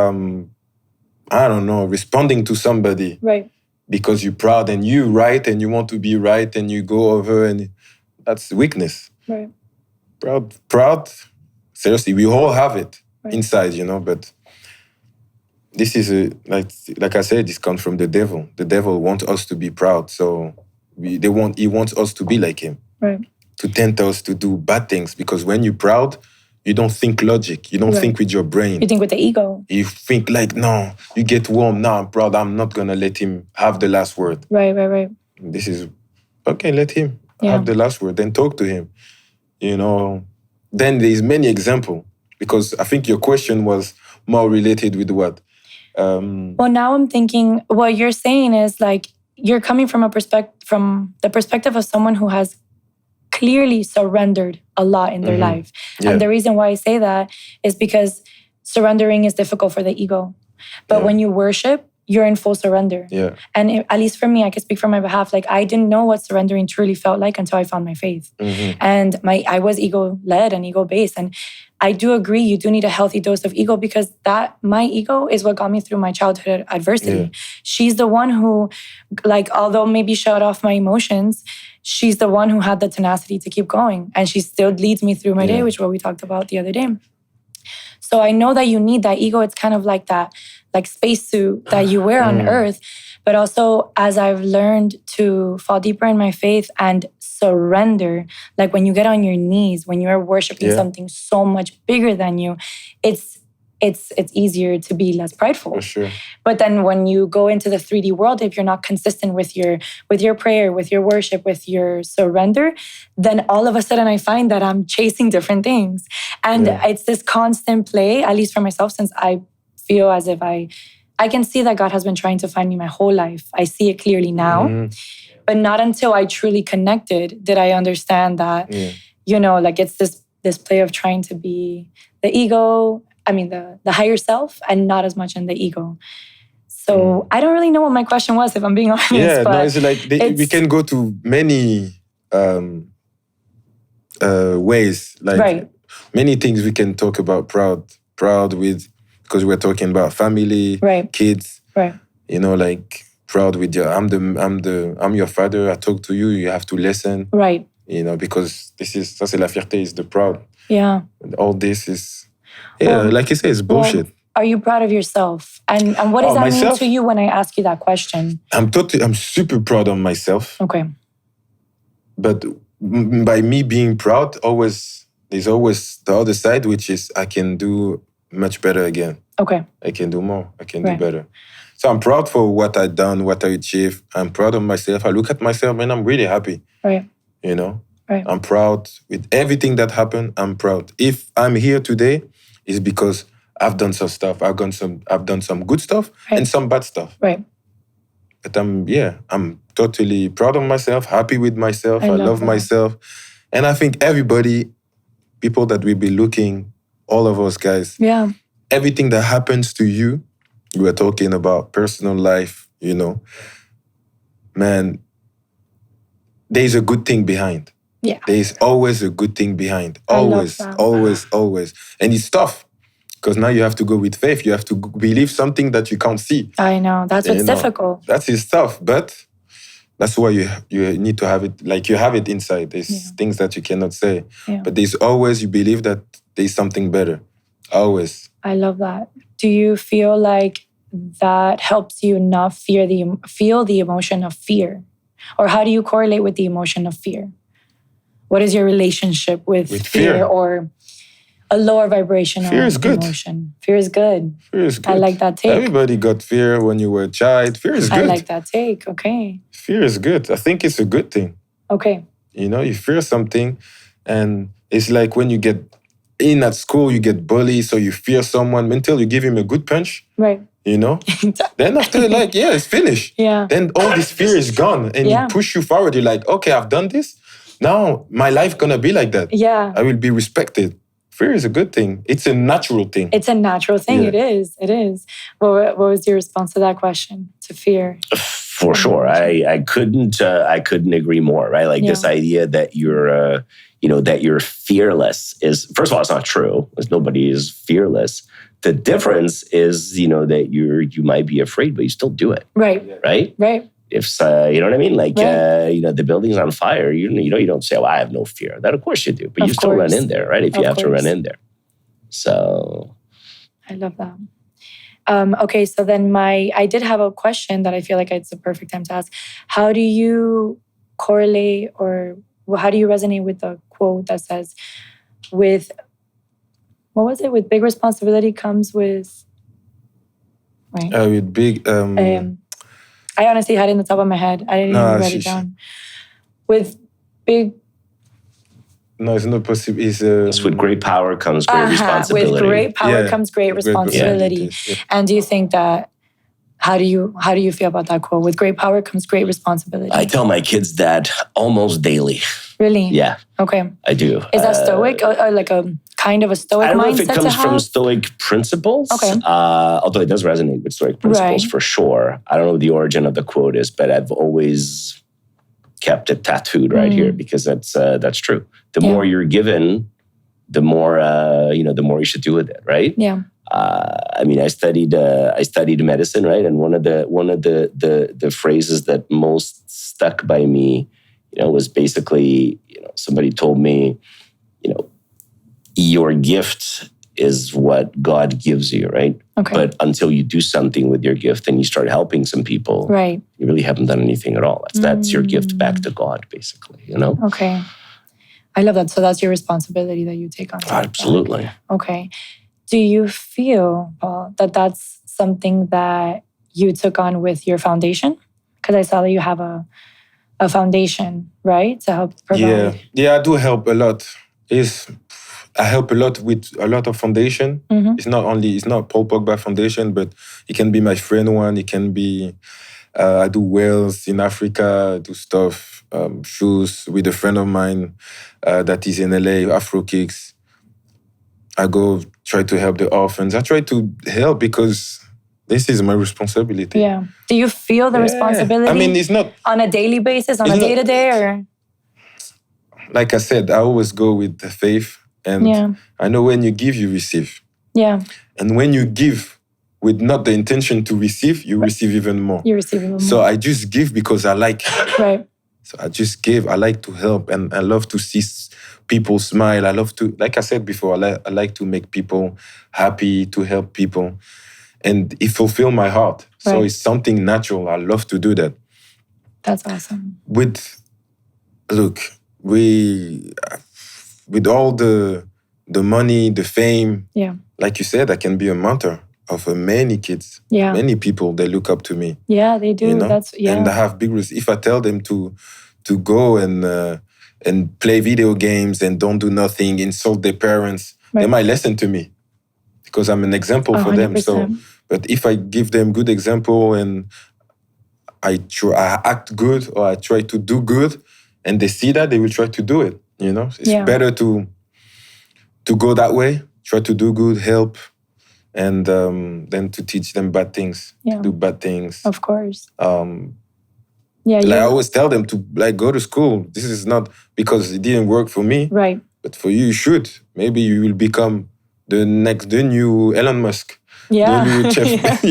don't know, responding to somebody. Right. Because you're proud and you're right and you want to be right and you go over and that's weakness. Right. Proud. Seriously, we all have it right. inside, you know, but this is like I said, this comes from the devil. The devil wants us to be proud. So he wants us to be like him. Right. To tempt us to do bad things. Because when you're proud, you don't think logic. You don't think with your brain. You think with the ego. You think like, no, you get warm. Now I'm proud. I'm not going to let him have the last word. Right. This is, okay, let him have the last word. Then talk to him. You know, then there's many examples. Because I think your question was more related with what? Well, now I'm thinking what you're saying is like, you're coming from from the perspective of someone who has clearly surrendered a lot in their life. Yeah. And the reason why I say that is because surrendering is difficult for the ego. But when you worship, you're in full surrender. Yeah. And at least for me, I can speak for my behalf. Like I didn't know what surrendering truly felt like until I found my faith. And I was ego-led and ego-based. And I do agree you do need a healthy dose of ego because my ego is what got me through my childhood adversity. Yeah. She's the one who, like, although maybe shut off my emotions, she's the one who had the tenacity to keep going. And she still leads me through my day, which is what we talked about the other day. So I know that you need that ego. It's kind of like that, like spacesuit that you wear on earth. But also, as I've learned to fall deeper in my faith and surrender, like when you get on your knees, when you're worshiping something so much bigger than you, it's easier to be less prideful. For sure. But then when you go into the 3D world, if you're not consistent with your prayer, with your worship, with your surrender, then all of a sudden I find that I'm chasing different things. And it's this constant play, at least for myself, since I feel as if I can see that God has been trying to find me my whole life. I see it clearly now. But not until I truly connected did I understand that, you know, like it's this play of trying to be the ego, the higher self, and not as much in the ego. So I don't really know what my question was, if I'm being honest. Yeah, but no, it's like we can go to many ways. Like many things we can talk about proud with, because we're talking about family, kids. Right. You know, like proud with I'm your father. I talk to you. You have to listen. Right. You know, because ça c'est la fierté, is the proud. Yeah. And all this is, like you say, it's bullshit. Well, are you proud of yourself? And what does that mean to you when I ask you that question? I'm super proud of myself. Okay. But by me being proud, there's always the other side, which is I can do much better again. Okay. I can do more. I can do better. So I'm proud for what I've done, what I achieved. I'm proud of myself. I look at myself and I'm really happy. Right. You know? Right. I'm proud with everything that happened. I'm proud. If I'm here today, it's because I've done some stuff. I've done some good stuff and some bad stuff. Right. But I'm totally proud of myself, happy with myself. I love myself. And I think people that will be looking, all of us guys, everything that happens to you, we were talking about personal life, you know, man, there's a good thing behind. Yeah. There's always a good thing behind. Always. And it's tough. Because now you have to go with faith. You have to believe something that you can't see. I know. That's what's difficult. That is tough. But that's why you need to have it. Like you have it inside. There's things that you cannot say. Yeah. But there's always, you believe that there's something better. Always. I love that. Do you feel like that helps you not feel the emotion of fear? Or how do you correlate with the emotion of fear? What is your relationship with fear or a lower vibrational emotion? Fear is good. Fear is good. I like that take. Everybody got fear when you were a child. Fear is good. I like that take. Okay. Fear is good. I think it's a good thing. Okay. You know, you fear something, and it's like when you get in at school, you get bullied, so you fear someone until you give him a good punch. Right. You know? Then after, it's finished. Yeah. Then all this fear is gone, and it push you forward. You're like, okay, I've done this. Now my life gonna be like that. Yeah. I will be respected Fear is a good thing. It's a natural thing. It's a natural thing. It is. What was your response to that question? To fear? For sure. I couldn't agree more, right? Like this idea that you're fearless is, first of all, it's not true. Nobody is fearless. The difference is, that you might be afraid, but you still do it. Right. If you know what I mean, like the building's on fire, you don't say, "Well, I have no fear." That of course you do, but you still run in there, right? If you have to run in there. So, I love that. Okay, so then I did have a question that I feel like it's a perfect time to ask. How do you correlate or how do you resonate with the quote that says, with big responsibility comes with... With big... I honestly had it in the top of my head. I didn't even write it down. With big... No, it's not possible. It's with great power comes great responsibility. With great power comes great responsibility. And do you think that... How do you feel about that quote? With great power comes great responsibility. I tell my kids that almost daily. Really? Yeah. Okay. I do. Is that stoic or like a kind of a stoic mindset? I don't know if it comes from stoic principles. Okay. Although it does resonate with stoic principles for sure. I don't know what the origin of the quote is, but I've always kept it tattooed right here because that's true. The more you're given, the more you should do with it, right? Yeah. I studied medicine, right? And one of the phrases that most stuck by me, was basically, somebody told me, your gift is what God gives you, right? Okay. But until you do something with your gift and you start helping some people, right, you really haven't done anything at all. That's your gift back to God, basically, Okay. I love that. So that's your responsibility that you take on. Absolutely. Okay. Do you feel, Paul, that that's something that you took on with your foundation? Because I saw that you have a foundation, right? To help provide. Yeah, I do help a lot. I help a lot with a lot of foundation. Mm-hmm. It's not Paul Pogba Foundation, but it can be my friend one. It can be, I do wells in Africa, I do stuff, shoes with a friend of mine that is in LA, Afro Kicks. I go try to help the orphans. I try to help because this is my responsibility. Yeah. Do you feel the responsibility? I mean, it's not... On a daily basis, on a day-to-day, or... Like I said, I always go with the faith. And I know when you give, you receive. Yeah. And when you give with not the intention to receive, you receive even more. You receive even more. So I just give because I like. Right. So I just give. I like to help, and I love to see people smile. I love to, like I said before, I like to make people happy, to help people. And it fulfills my heart. Right. So it's something natural. I love to do that. That's awesome. With all the money, the fame, like you said, I can be a mentor of many kids, many people. They look up to me. Yeah, they do. And I have big risk. If I tell them to go and play video games and don't do nothing, insult their parents, they might listen to me because I'm an example for 100%. Them. So, but if I give them good example and I act good or I try to do good, and they see that, they will try to do it. It's better to go that way, try to do good, help, and then to teach them bad things, to do bad things. Of course. I always tell them to go to school. This is not because it didn't work for me, right? But for you, you should. Maybe you will become the new Elon Musk, the new Jeff.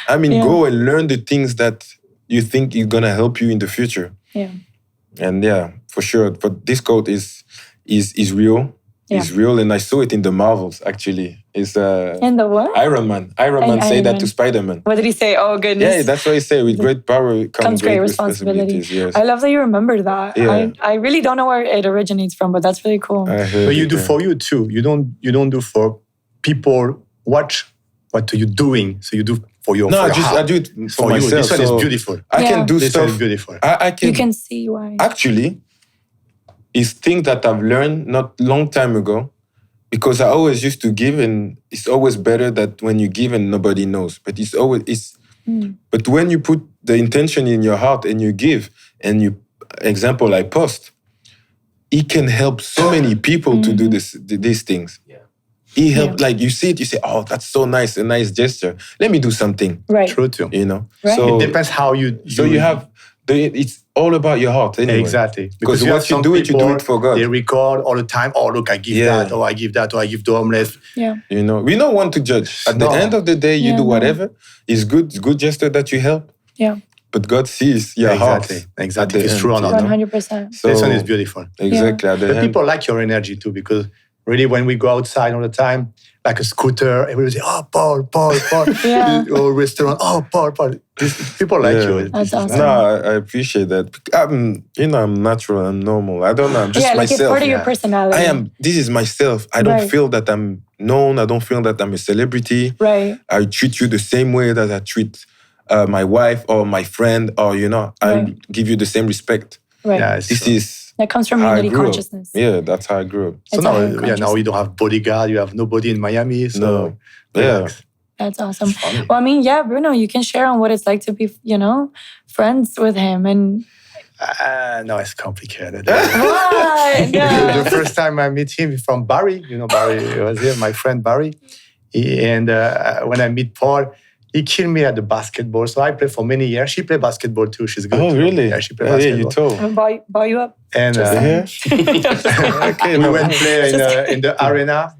I mean, go and learn the things that you think is gonna help you in the future. Yeah. And for sure. But this quote is real. Yeah. It's real, and I saw it in the Marvels, actually. It's in the what? Iron Man. Iron Man say that to Spider-Man. What did he say? Oh, goodness. Yeah, that's what he said. With great power comes great responsibilities. Yes. I love that you remember that. Yeah. I really don't know where it originates from, but that's really cool. But you do for you too. You don't do for people. Watch what are you doing. So you do for your I do it for myself. You. This one is beautiful. I can do this stuff. One is beautiful. You can see why. Actually, it's things that I've learned not long time ago, because I always used to give, and it's always better that when you give and nobody knows. But but when you put the intention in your heart and you give, and example I post, it can help so many people to do these things. Yeah. He helped, like you see it, you say, oh, that's so nice, a nice gesture. Let me do something. Right. True too. You know? Right. So it depends how you So you have, it's all about your heart anyway. Exactly. Because what you do it for God. They record all the time, oh, look, I give that, or I give that, or I give the homeless. Yeah. You know, we don't want to judge. At the end of the day, you do whatever. It's good gesture that you help. Yeah. But God sees your heart. Exactly. It's true or not. 100%. So, this one is beautiful. Exactly. Yeah. But people like your energy too, because really when we go outside all the time, like a scooter, everybody say, oh, Paul. Yeah. Or restaurant, oh, Paul. People like you. That's awesome. No, I appreciate that. I'm natural, I'm normal. I don't know, I'm just myself. It's part of your personality. This is myself. I don't feel that I'm known. I don't feel that I'm a celebrity. Right. I treat you the same way that I treat my wife or my friend, or, I give you the same respect. Right. Yeah, that comes from unity consciousness. Yeah, that's how I grew up. So now you don't have bodyguard, you have nobody in Miami. So relax. That's awesome. Well, I mean, Bruno, you can share on what it's like to be, friends with him. And no, it's complicated. What? No. The first time I met him from Barry, Barry was here, my friend Barry. And when I meet Paul, he killed me at the basketball. So I played for many years. She played basketball too. She's good. Oh, really? Yeah, she played basketball. Yeah, you told. I'll buy you up. And okay, we went play in the arena,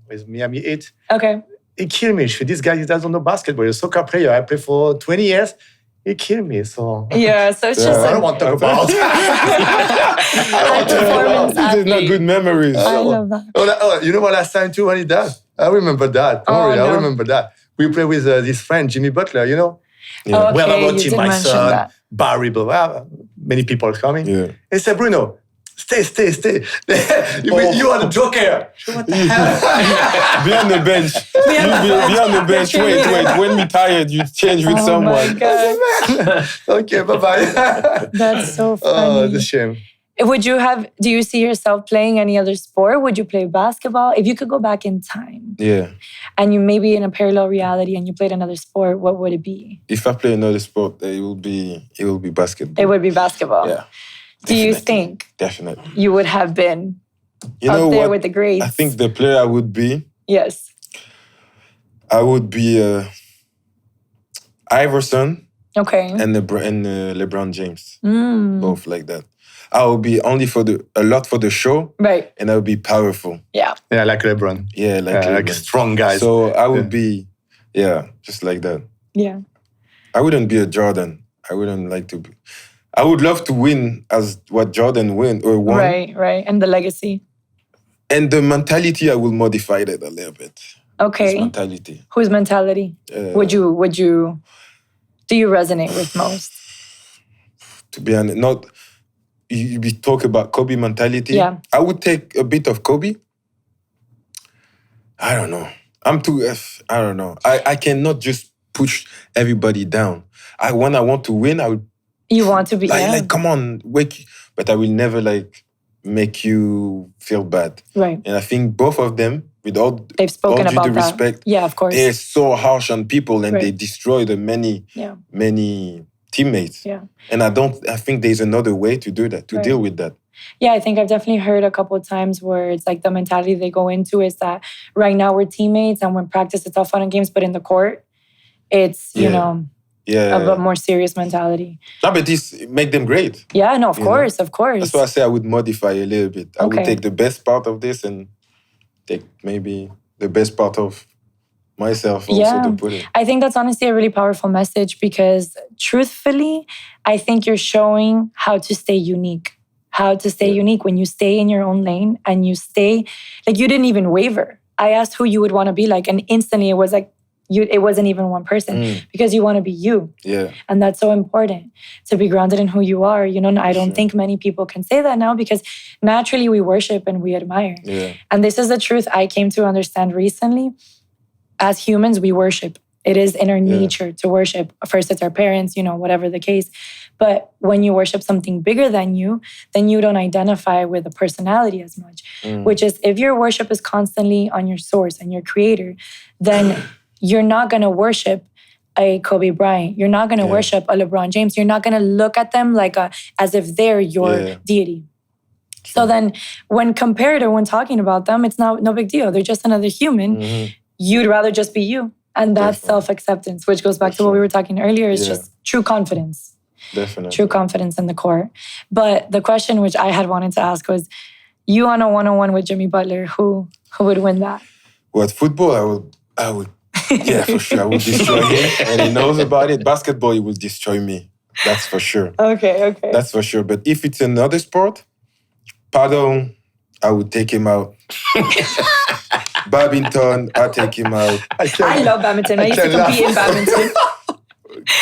with Miami Heat. Okay. He killed me. This guy, he doesn't know basketball. He's a soccer player. I played for 20 years. He killed me. So so it's just I don't want to talk about. Performance These are not good memories. I love that. Oh, you know what? Last time too when he died. I remember that. Don't worry, I remember that. We play with this friend Jimmy Butler. Yeah. Okay, well, about him, my son, that. Barry, blah, blah. Many people are coming. Yeah. He said, Bruno, stay. You are the joker. What the hell? Be on the bench. Be on the bench. Wait. When we tired, you change with someone. My God. Okay, bye-bye. That's so funny. Oh, it's a shame. Do you see yourself playing any other sport? Would you play basketball? If you could go back in time. Yeah. And you maybe in a parallel reality and you played another sport, what would it be? If I play another sport, it will be basketball. It would be basketball. Yeah. Do you think Definitely. you would have been up there with the greats? I think the player I would be. Yes. I would be Iverson. Okay. And LeBron James. Both like that. I will be only a lot for the show. Right. And I will be powerful. Yeah. Yeah, like LeBron. Yeah, LeBron. Like strong guys. So I would be, just like that. Yeah. I wouldn't be a Jordan. I wouldn't like to be. I would love to win as what Jordan won. Right. And the legacy. And the mentality, I will modify that a little bit. Okay. This mentality. Whose mentality would you do you resonate with most? To be honest, we talk about Kobe mentality. Yeah. I would take a bit of Kobe. I don't know. I don't know. I cannot just push everybody down. When I want to win, I would. You want to be like come on, wake. But I will never make you feel bad. Right. And I think both of them, they've spoken about the that. Respect, yeah, of course. They're so harsh on people and they destroy the many teammates. Yeah. And I think there's another way to do that, to deal with that. Yeah, I think I've definitely heard a couple of times where it's like the mentality they go into is that right now we're teammates and when practice it's all fun and games, but in the court, it's, a more serious mentality. No, but this make them great. Yeah, no, of course. That's why I say I would modify a little bit. I would take the best part of this and take maybe the best part of myself also to put it. I think that's honestly a really powerful message because truthfully, I think you're showing how to stay unique. How to stay unique when you stay in your own lane and you stay, you didn't even waver. I asked who you would want to be like and instantly it was like, it wasn't even one person because you want to be you. Yeah. And that's so important to be grounded in who you are. I don't think many people can say that now because naturally we worship and we admire. Yeah. And this is the truth I came to understand recently. As humans, we worship. It is in our nature to worship. First, it's our parents, whatever the case. But when you worship something bigger than you, then you don't identify with a personality as much. Which is if your worship is constantly on your source and your creator, then you're not going to worship a Kobe Bryant. You're not going to worship a LeBron James. You're not going to look at them as if they're your deity. So then when compared or when talking about them, it's no big deal. They're just another human. You'd rather just be you. And that's self-acceptance, which goes back to what we were talking earlier, is just true confidence. Definitely. True confidence in the core. But the question which I had wanted to ask was, you on a one-on-one with Jimmy Butler, who would win that? Well, football, I would, yeah, for sure. I would destroy him. And he knows about it. Basketball, he will destroy me. That's for sure. Okay. That's for sure. But if it's another sport, paddle, I would take him out. Badminton, I'll take him out. I love badminton. I used to compete in badminton.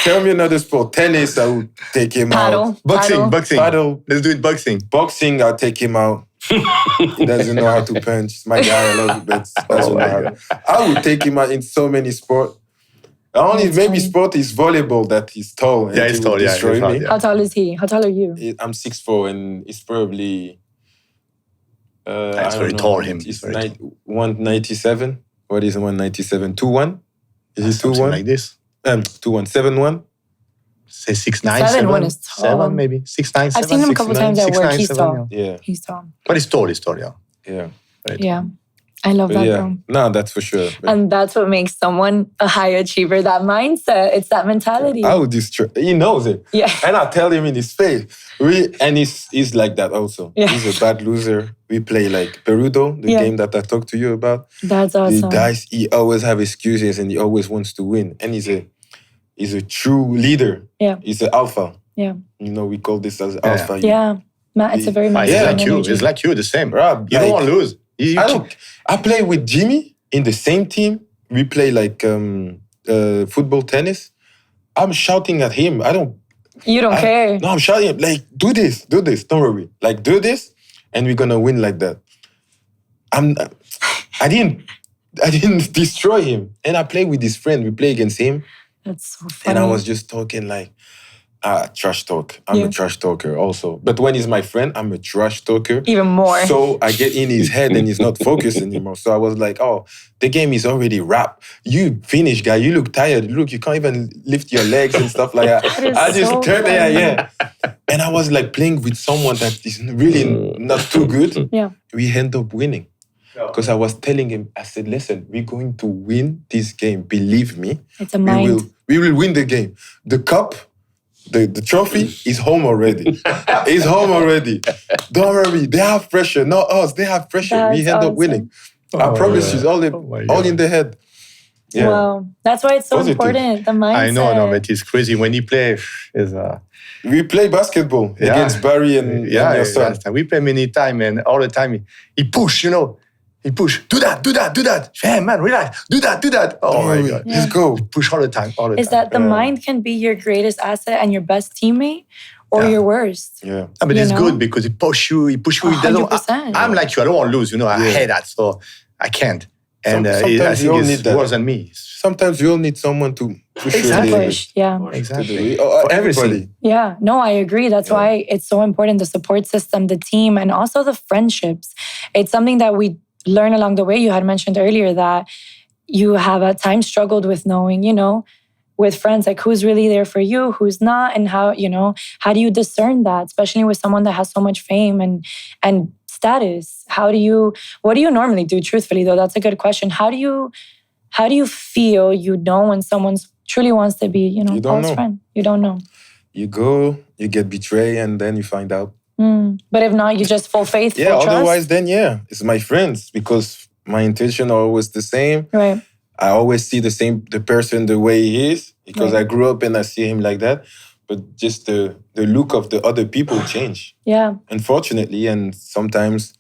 Tell me another sport. Tennis, I would take him out. Boxing. Paddle. Let's do it boxing. Boxing, I'll take him out. He doesn't know how to punch. It's my guy, I love it, but doesn't know how. I would take him out in so many sports. The only maybe sport is volleyball that he's tall. And he's tall. Destroy me. How tall is he? How tall are you? I'm 6'4", and he's probably... That's very tall, him. He's 197. What is 197? 2'1"? Is he 2'1"? Like this. 2'1", 7'1". Say 6'9", 7'1" is tall. 7 maybe. 6'9", 7. I've seen him a couple times at work. He's tall. Yeah. He's tall. But he's tall, yeah. Yeah. Right. Yeah. I love that, bro. No, that's for sure. And that's what makes someone a high achiever, that mindset. It's that mentality. I would destroy. He knows it. Yeah. And I tell him in his face. And he's like that also. Yeah. He's a bad loser. We play like Perudo, the game that I talked to you about. That's awesome. He always have excuses and he always wants to win. And he's a true leader. Yeah. He's an alpha. Yeah. We call this as alpha. Yeah. It's a very masculine energy. It's like you, the same. Rob, you don't want to lose. I play with Jimmy in the same team. We play like football, tennis. I'm shouting at him. You don't care. No, I'm shouting at him, like, do this, don't worry. Like, do this, and we're gonna win like that. I didn't destroy him. And I play with his friend. We play against him. That's so funny. And I was just talking like, trash talk. I'm a trash talker also. But when he's my friend, I'm a trash talker. Even more. So I get in his head and he's not focused anymore. So I was like, oh, the game is already wrapped. You finished, guy. You look tired. Look, you can't even lift your legs and stuff like that. I just turned there, And I was like playing with someone that is really not too good. Yeah. We end up winning. Because I was telling him, I said, listen, we're going to win this game. Believe me. It's a mind. We will win the game. The cup, the trophy is home already. It's home already. Don't worry. They have pressure. Not us. They have pressure. That's we end up winning. I promise you, all in the head. Yeah. Wow. That's why it's so important. The mindset. I know, but it's crazy. When he plays, we play basketball against Barry and your son. We play many times, and all the time he push, He push, do that. Hey, man, relax. Do that. Oh my God. Let's go. He push all the time. Is that the mind can be your greatest asset and your best teammate or your worst? Yeah. But it's good because he push you. 100%. I'm like you. I don't want to lose. I hate that. So I can't. And I think it's worse than me. Sometimes you all need someone to push you. Exactly. Everybody. Yeah. No, I agree. That's why it's so important, the support system, the team, and also the friendships. It's something that we learn along the way. You had mentioned earlier that you have at times struggled with knowing, with friends, like who's really there for you, who's not, and how do you discern that, especially with someone that has so much fame and status? What do you normally do, truthfully, though? That's a good question. How do you feel when someone truly wants to be, Paul's friend? You don't know. You go, you get betrayed, and then you find out. But if not, you just full faith, full trust? Otherwise then, it's my friends because my intention are always the same. Right. I always see the person the way he is because I grew up and I see him like that. But just the look of the other people change. Yeah. Unfortunately, and sometimes,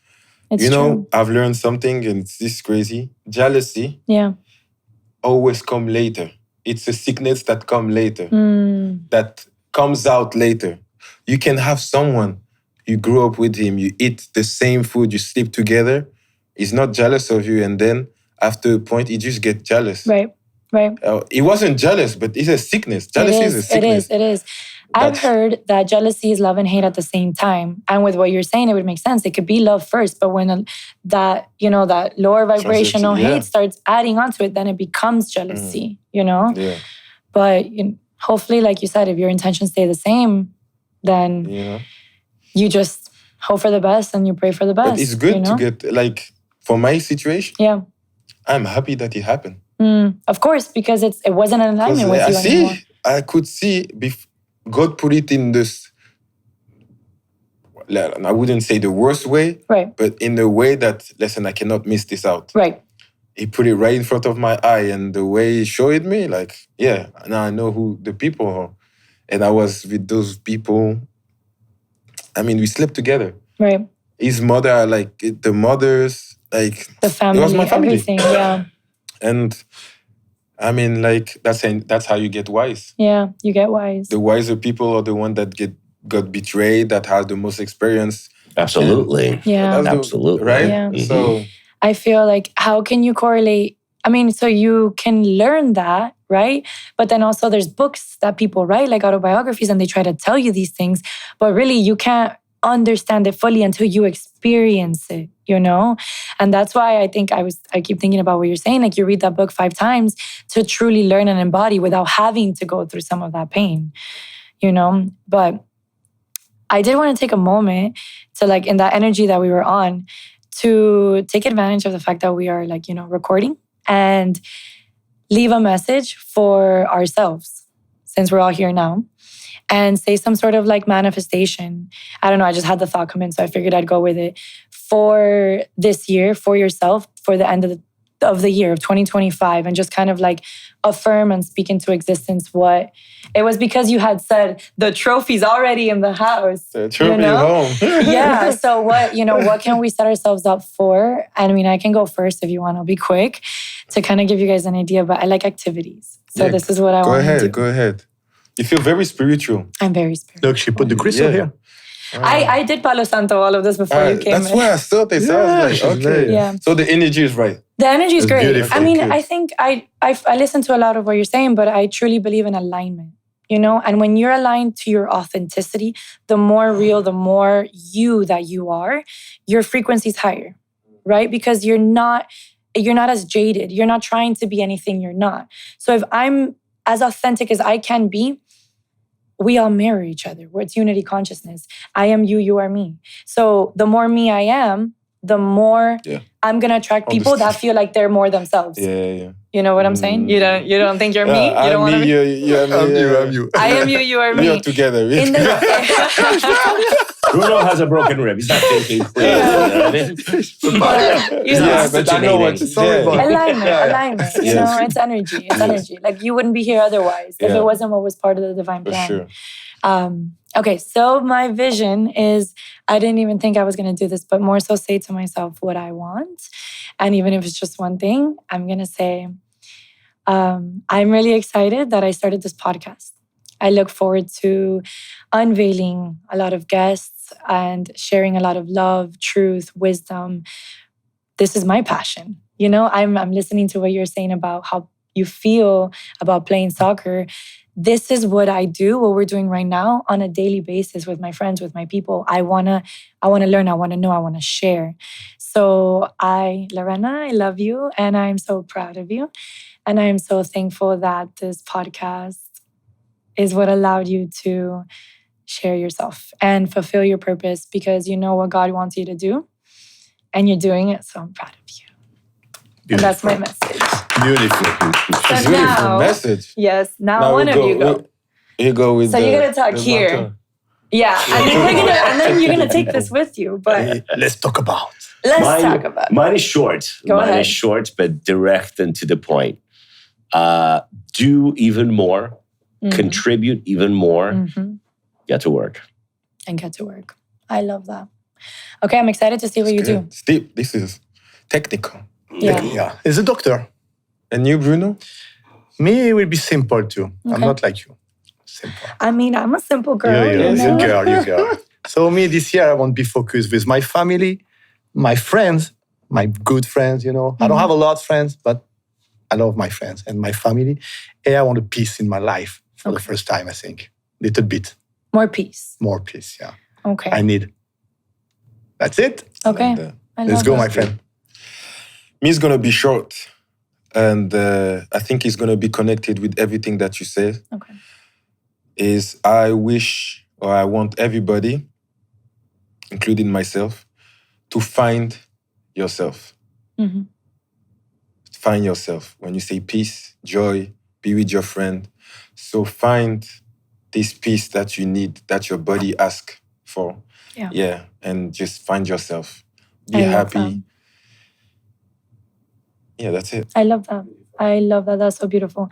it's true. I've learned something and it's this crazy. Jealousy always come later. It's a sickness that comes later, that comes out later. You can have someone, you grew up with him, you eat the same food, you sleep together. He's not jealous of you. And then after a point, he just gets jealous. Right. He wasn't jealous, but it's a sickness. Jealousy is a sickness. It is. I've heard that jealousy is love and hate at the same time. And with what you're saying, it would make sense. It could be love first, but when that lower vibrational hate starts adding onto it, then it becomes jealousy, Yeah. But hopefully, like you said, if your intentions stay the same, then you just hope for the best and you pray for the best. But it's good to get, like, for my situation, I'm happy that it happened. Of course, because it wasn't in alignment with you anymore. I could see God put it in this, I wouldn't say the worst way, but in a way that, listen, I cannot miss this out. Right. He put it right in front of my eye, and the way he showed me, like, now I know who the people are. And I was with those people. I mean, we slept together. Right. His mother, like, the mothers, like, the family, it was my family. Everything, yeah. And I mean, like, that's how you get wise. Yeah, you get wise. The wiser people are the one that got betrayed, that has the most experience. Absolutely. Absolutely. Right? Yeah. So I feel like, how can you correlate? I mean, so you can learn that, right? But then also there's books that people write, like autobiographies, and they try to tell you these things. But really, you can't understand it fully until you experience it, And that's why I think I keep thinking about what you're saying. Like, you read that book 5 times to truly learn and embody without having to go through some of that pain, But I did want to take a moment to, like, in that energy that we were on, to take advantage of the fact that we are, like, recording and leave a message for ourselves, since we're all here now, and say some sort of, like, manifestation. I don't know, I just had the thought come in, so I figured I'd go with it. For this year, for yourself, for the end of the year of 2025, and just kind of, like, affirm and speak into existence what it was, because you had said the trophy's already in the house. The trophy home. Yeah. So what can we set ourselves up for? I mean, I can go first if you want. I'll be quick to kind of give you guys an idea, but I like activities. So this is what I want to do. Go ahead. You feel very spiritual. I'm very spiritual. Look, she put the crystal here. I did Palo Santo, all of this before you came That's in. why I thought it. So I was like, okay. Yeah. So the energy is right. The energy is great. Beautiful. I mean, I think I listen to a lot of what you're saying, but I truly believe in alignment, And when you're aligned to your authenticity, the more real, the more you that you are, your frequency's higher, right? Because you're not as jaded. You're not trying to be anything you're not. So if I'm as authentic as I can be, we all mirror each other. It's unity consciousness. I am you, you are me. So the more me I am, the more I'm gonna attract people that feel like they're more themselves. Yeah. You know what I'm saying? You don't think you're me? You don't want to be? I'm you. I am you, you are me. We are together. Bruno has a broken rib. He's not thinking clearly. But I know what to say. Alignment. It's energy. It's energy. Like, you wouldn't be here otherwise if it wasn't what was part of the divine plan. For sure. Okay, so my vision is, I didn't even think I was going to do this, but more so say to myself what I want. And even if it's just one thing, I'm going to say, I'm really excited that I started this podcast. I look forward to unveiling a lot of guests and sharing a lot of love, truth, wisdom. This is my passion. I'm listening to what you're saying about how you feel about playing soccer. This is what I do, what we're doing right now on a daily basis with my friends, with my people. I wanna learn, I wanna know, I wanna share. So Lorena, I love you and I'm so proud of you. And I'm so thankful that this podcast is what allowed you to share yourself and fulfill your purpose, because you know what God wants you to do and you're doing it. So I'm proud of you. Beautiful. And that's my message. Beautiful. It's a beautiful message. Yes. Now one of you go. You go with. So you're gonna talk here. Motto. Yeah, and then you're gonna take this with you. But let's talk about. Mine is short. Mine is short, but direct and to the point. Do even more. Contribute even more. Get to work. And get to work. I love that. Okay, I'm excited to see what you do. Steve, this is technical. Yeah. He's a doctor. And you, Bruno? Me, it will be simple too. Okay. I'm not like you. Simple. I mean, I'm a simple girl. You girl. So me, this year, I want to be focused with my family, my friends, my good friends, I don't have a lot of friends, but I love my friends and my family. And I want a peace in my life for the first time, I think. Little bit. More peace. More peace, yeah. Okay. I need. That's it. Okay. Let's go, my friend. Me is going to be short. And I think it's going to be connected with everything that you said. Okay. I wish, or I want everybody including myself, to find yourself. Mm-hmm. Find yourself. When you say peace, joy, be with your friend. So find this peace that you need, that your body asks for. Yeah. And just find yourself. Be happy. Yeah, that's it. I love that. That's so beautiful.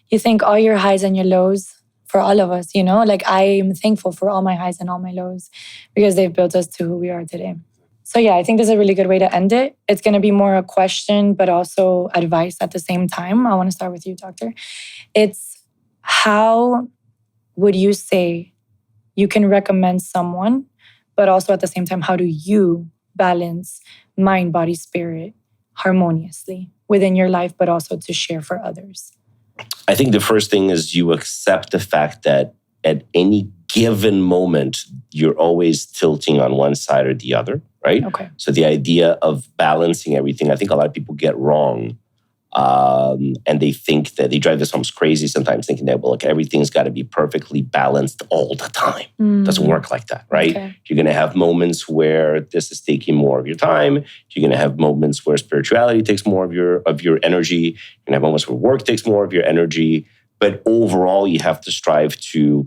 You think all your highs and your lows for all of us, you know? Like, I am thankful for all my highs and all my lows because they've built us to who we are today. So yeah, I think this is a really good way to end it. It's going to be more a question, but also advice at the same time. I want to start with you, Doctor. It's, how would you say you can recommend someone, but also at the same time, how do you balance mind, body, spirit harmoniously within your life, but also to share for others? I think the first thing is you accept the fact that at any given moment, you're always tilting on one side or the other, right? Okay. So the idea of balancing everything, I think a lot of people get wrong. And they think that they drive themselves crazy sometimes thinking that, well, look, everything's got to be perfectly balanced all the time. It doesn't work like that, right? Okay. You're going to have moments where this is taking more of your time. You're going to have moments where spirituality takes more of your energy. You're going to have moments where work takes more of your energy. But overall, you have to strive to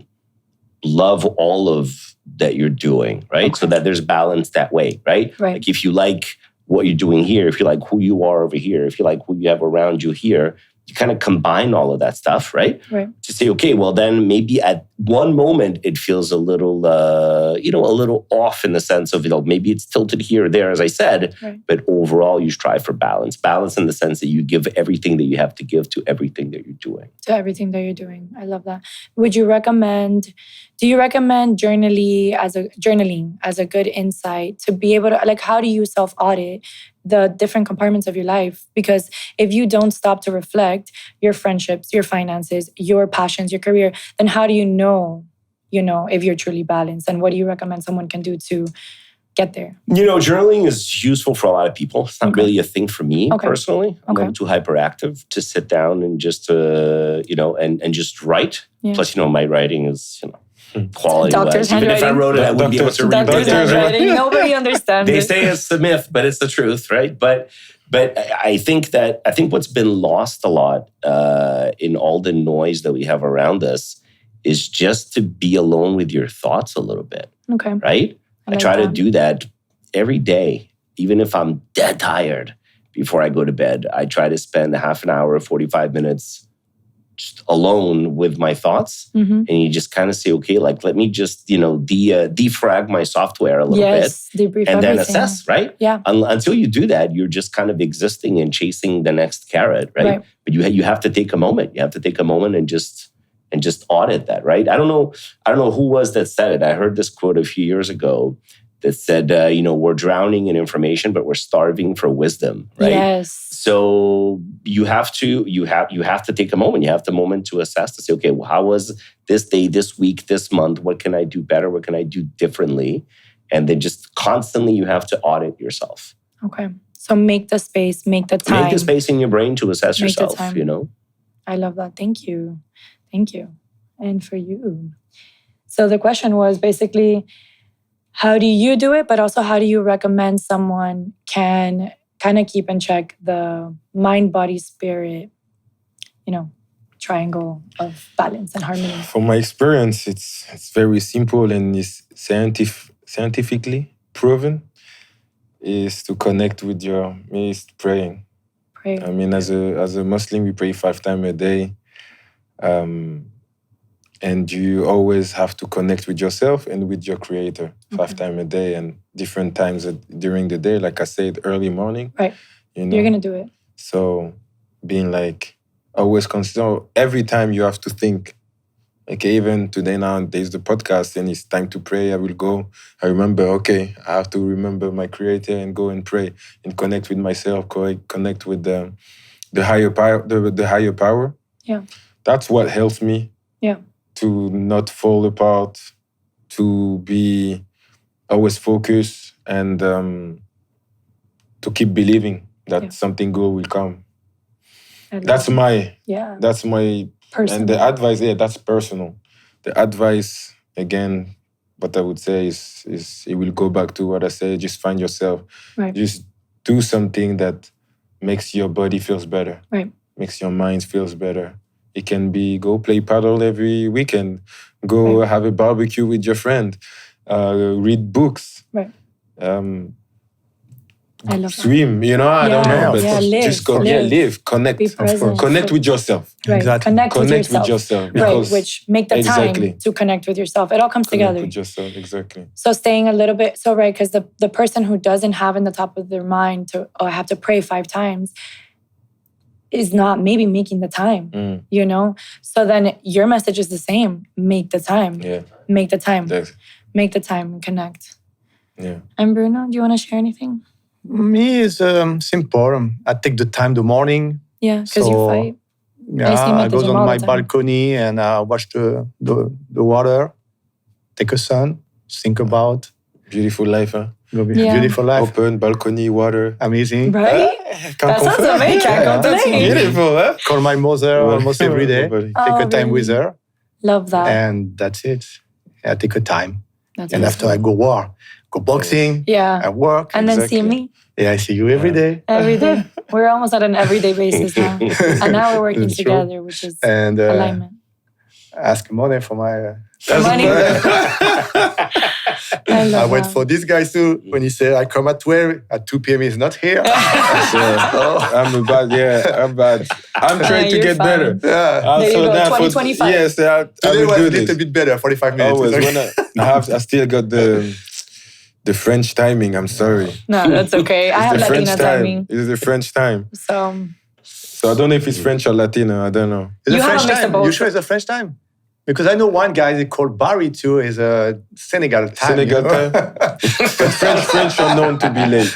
love all of that you're doing, right? Okay. So that there's balance that way, right? Like if you like what you're doing here, if you like who you are over here, if you like who you have around you here, you kind of combine all of that stuff, right? To say, okay, well then maybe at one moment it feels a little, a little off in the sense of, maybe it's tilted here or there, as I said, but overall you strive for balance. Balance in the sense that you give everything that you have to give to everything that you're doing. To everything that you're doing. I love that. Do you recommend journaling as a good insight to be able to, like, how do you self-audit the different compartments of your life? Because if you don't stop to reflect your friendships, your finances, your passions, your career, then how do you know, if you're truly balanced? And what do you recommend someone can do to get there? Journaling is useful for a lot of people. It's not really a thing for me personally. I'm too hyperactive to sit down and just, and just write. Yeah. Plus, my writing is, quality. Doctor's Even if I wrote it, I wouldn't be able to read it. Handwriting. Nobody understands They say it's the myth, but it's the truth, right? But I think what's been lost a lot in all the noise that we have around us is just to be alone with your thoughts a little bit. Okay. Right? I try to do that every day, even if I'm dead tired before I go to bed. I try to spend half an hour, 45 minutes just alone with my thoughts. Mm-hmm. And you just kind of say, okay, like, let me just, defrag my software a little bit. Debrief and then everything. assess, right? Yeah. Until you do that, you're just kind of existing and chasing the next carrot, right? But you have to take a moment. You have to take a moment and just audit that, right? I don't know who was that said it. I heard this quote a few years ago that said, we're drowning in information, but we're starving for wisdom, right? Yes. So you have to take a moment. You have the moment to assess, to say, okay, well, how was this day, this week, this month? What can I do better? What can I do differently? And then just constantly you have to audit yourself. Okay. So make the space, make the time. Make the space in your brain to assess yourself, I love that. Thank you. Thank you. And for you. So the question was basically, how do you do it? But also, how do you recommend someone can kind of keep in check the mind, body, spirit, triangle of balance and harmony? From my experience, it's very simple and it's scientifically proven, is to connect with praying. Pray. I mean, as a Muslim, we pray 5 times a day. And you always have to connect with yourself and with your creator 5 times a day and different times during the day. Like I said, early morning. Right. You're going to do it. So being always consider, every time you have to think, okay, even today now, there's the podcast and it's time to pray. I will go. I remember, okay, I have to remember my creator and go and pray and connect with myself, connect with the higher power. The higher power. Yeah. That's what helps me. Yeah. To not fall apart, to be always focused, and to keep believing that something good will come. That's my personal. And the advice, that's personal. The advice, again, what I would say is it will go back to what I say. Just find yourself. Right. Just do something that makes your body feels better. Right. Makes your mind feels better. It can be go play paddle every weekend. Go have a barbecue with your friend. Read books. Right. I love swim, I don't know, but live, just go, live, connect, be present, connect with yourself. Right. Exactly. Connect with yourself. Right, which make the time to connect with yourself. It all comes together. With yourself, exactly. So staying a little bit, because the person who doesn't have in the top of their mind to, I have to pray 5 times, is not maybe making the time, So then your message is the same. Make the time. Yeah. Make the time. Make the time and connect. Yeah. And Bruno, do you want to share anything? Me is simple. I take the time the morning. Yeah, because you fight. Yeah, I go on my balcony and I watch the water, take a sun, think about. Beautiful life, huh? Beautiful life. Open, balcony, water. Amazing. Right? That sounds amazing. That's beautiful, huh? Call my mother almost every day. Take a time with her. Love that. And that's it. I take a time. That's and after I go boxing. Yeah. I work. And then see me. Yeah, I see you every day. Every day. We're almost at an everyday basis now. And now we're working together, which is alignment. Ask money for my... money. I wait for this guy too. When he said, I come at 12, at 2 p.m. he's not here. I'm bad. I'm trying to get better. Yeah. There you go, 2025. Yes, I will do this. A little bit better, 45 minutes. Always. I still got the French timing, I'm sorry. No, that's okay. I have Latina timing. It's the French time. So I don't know if it's French or Latino. I don't know. It's a French time. You sure it's a French time? Because I know one guy they called Barry too is a Senegal time. Time. But French are known to be late.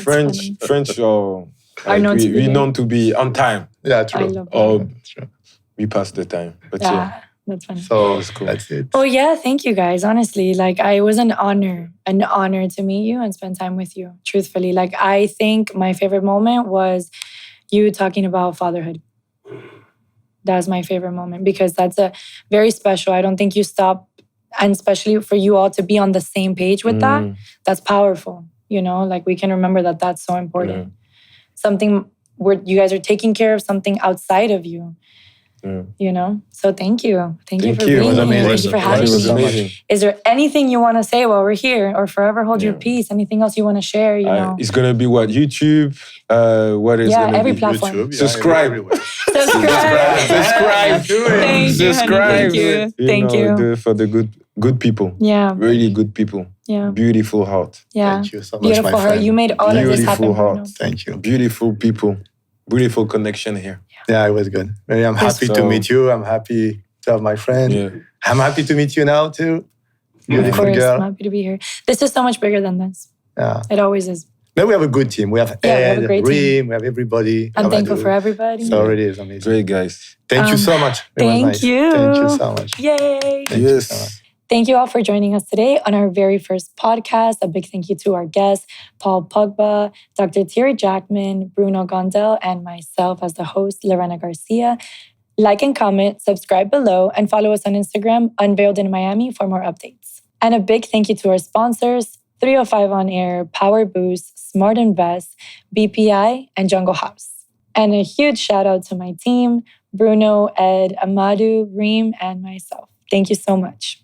French are known to be on time. Yeah, true. I love that. Or we pass the time. But that's funny. So it's cool. That's it. Oh yeah, thank you guys. Honestly, it was an honor to meet you and spend time with you. Truthfully, I think my favorite moment was you talking about fatherhood. That's my favorite moment because that's a very special. I don't think you stop, and especially for you all to be on the same page with that. That's powerful. We can remember that that's so important. Something where you guys are taking care of something outside of you. So thank you for being here. Thank you for having me. Is there anything you want to say while we're here, or forever hold your peace? Anything else you want to share? It's gonna be YouTube. What is every platform. YouTube, subscribe. Subscribe. Thank you. For the good people. Yeah. Really good people. Yeah. Beautiful heart. Yeah. Thank you so much, beautiful my heart. friend. You made all of this happen. Beautiful heart. Thank you. Beautiful people. Beautiful connection here. Yeah, it was good. I'm happy to meet you. I'm happy to have my friend. Yeah. I'm happy to meet you now too. Beautiful girl. I'm happy to be here. This is so much bigger than this. Yeah. It always is. Now we have a good team. We have Ed, Reem, we have everybody. I'm thankful for everybody. So it is amazing. Great guys. Thank you so much. Thank you. Thank you so much. Yay. Thank you so much. Thank you all for joining us today on our very first podcast. A big thank you to our guests, Paul Pogba, Dr. Thierry Jacquemin, Bruno Gondel, and myself as the host, Lorena Garcia. Like and comment, subscribe below, and follow us on Instagram, Unveiled in Miami, for more updates. And a big thank you to our sponsors, 305 On Air, Power Boost, SMARTINVEST, BPI, and Jungle House. And a huge shout out to my team, Bruno, Ed, Amadou, Reem, and myself. Thank you so much.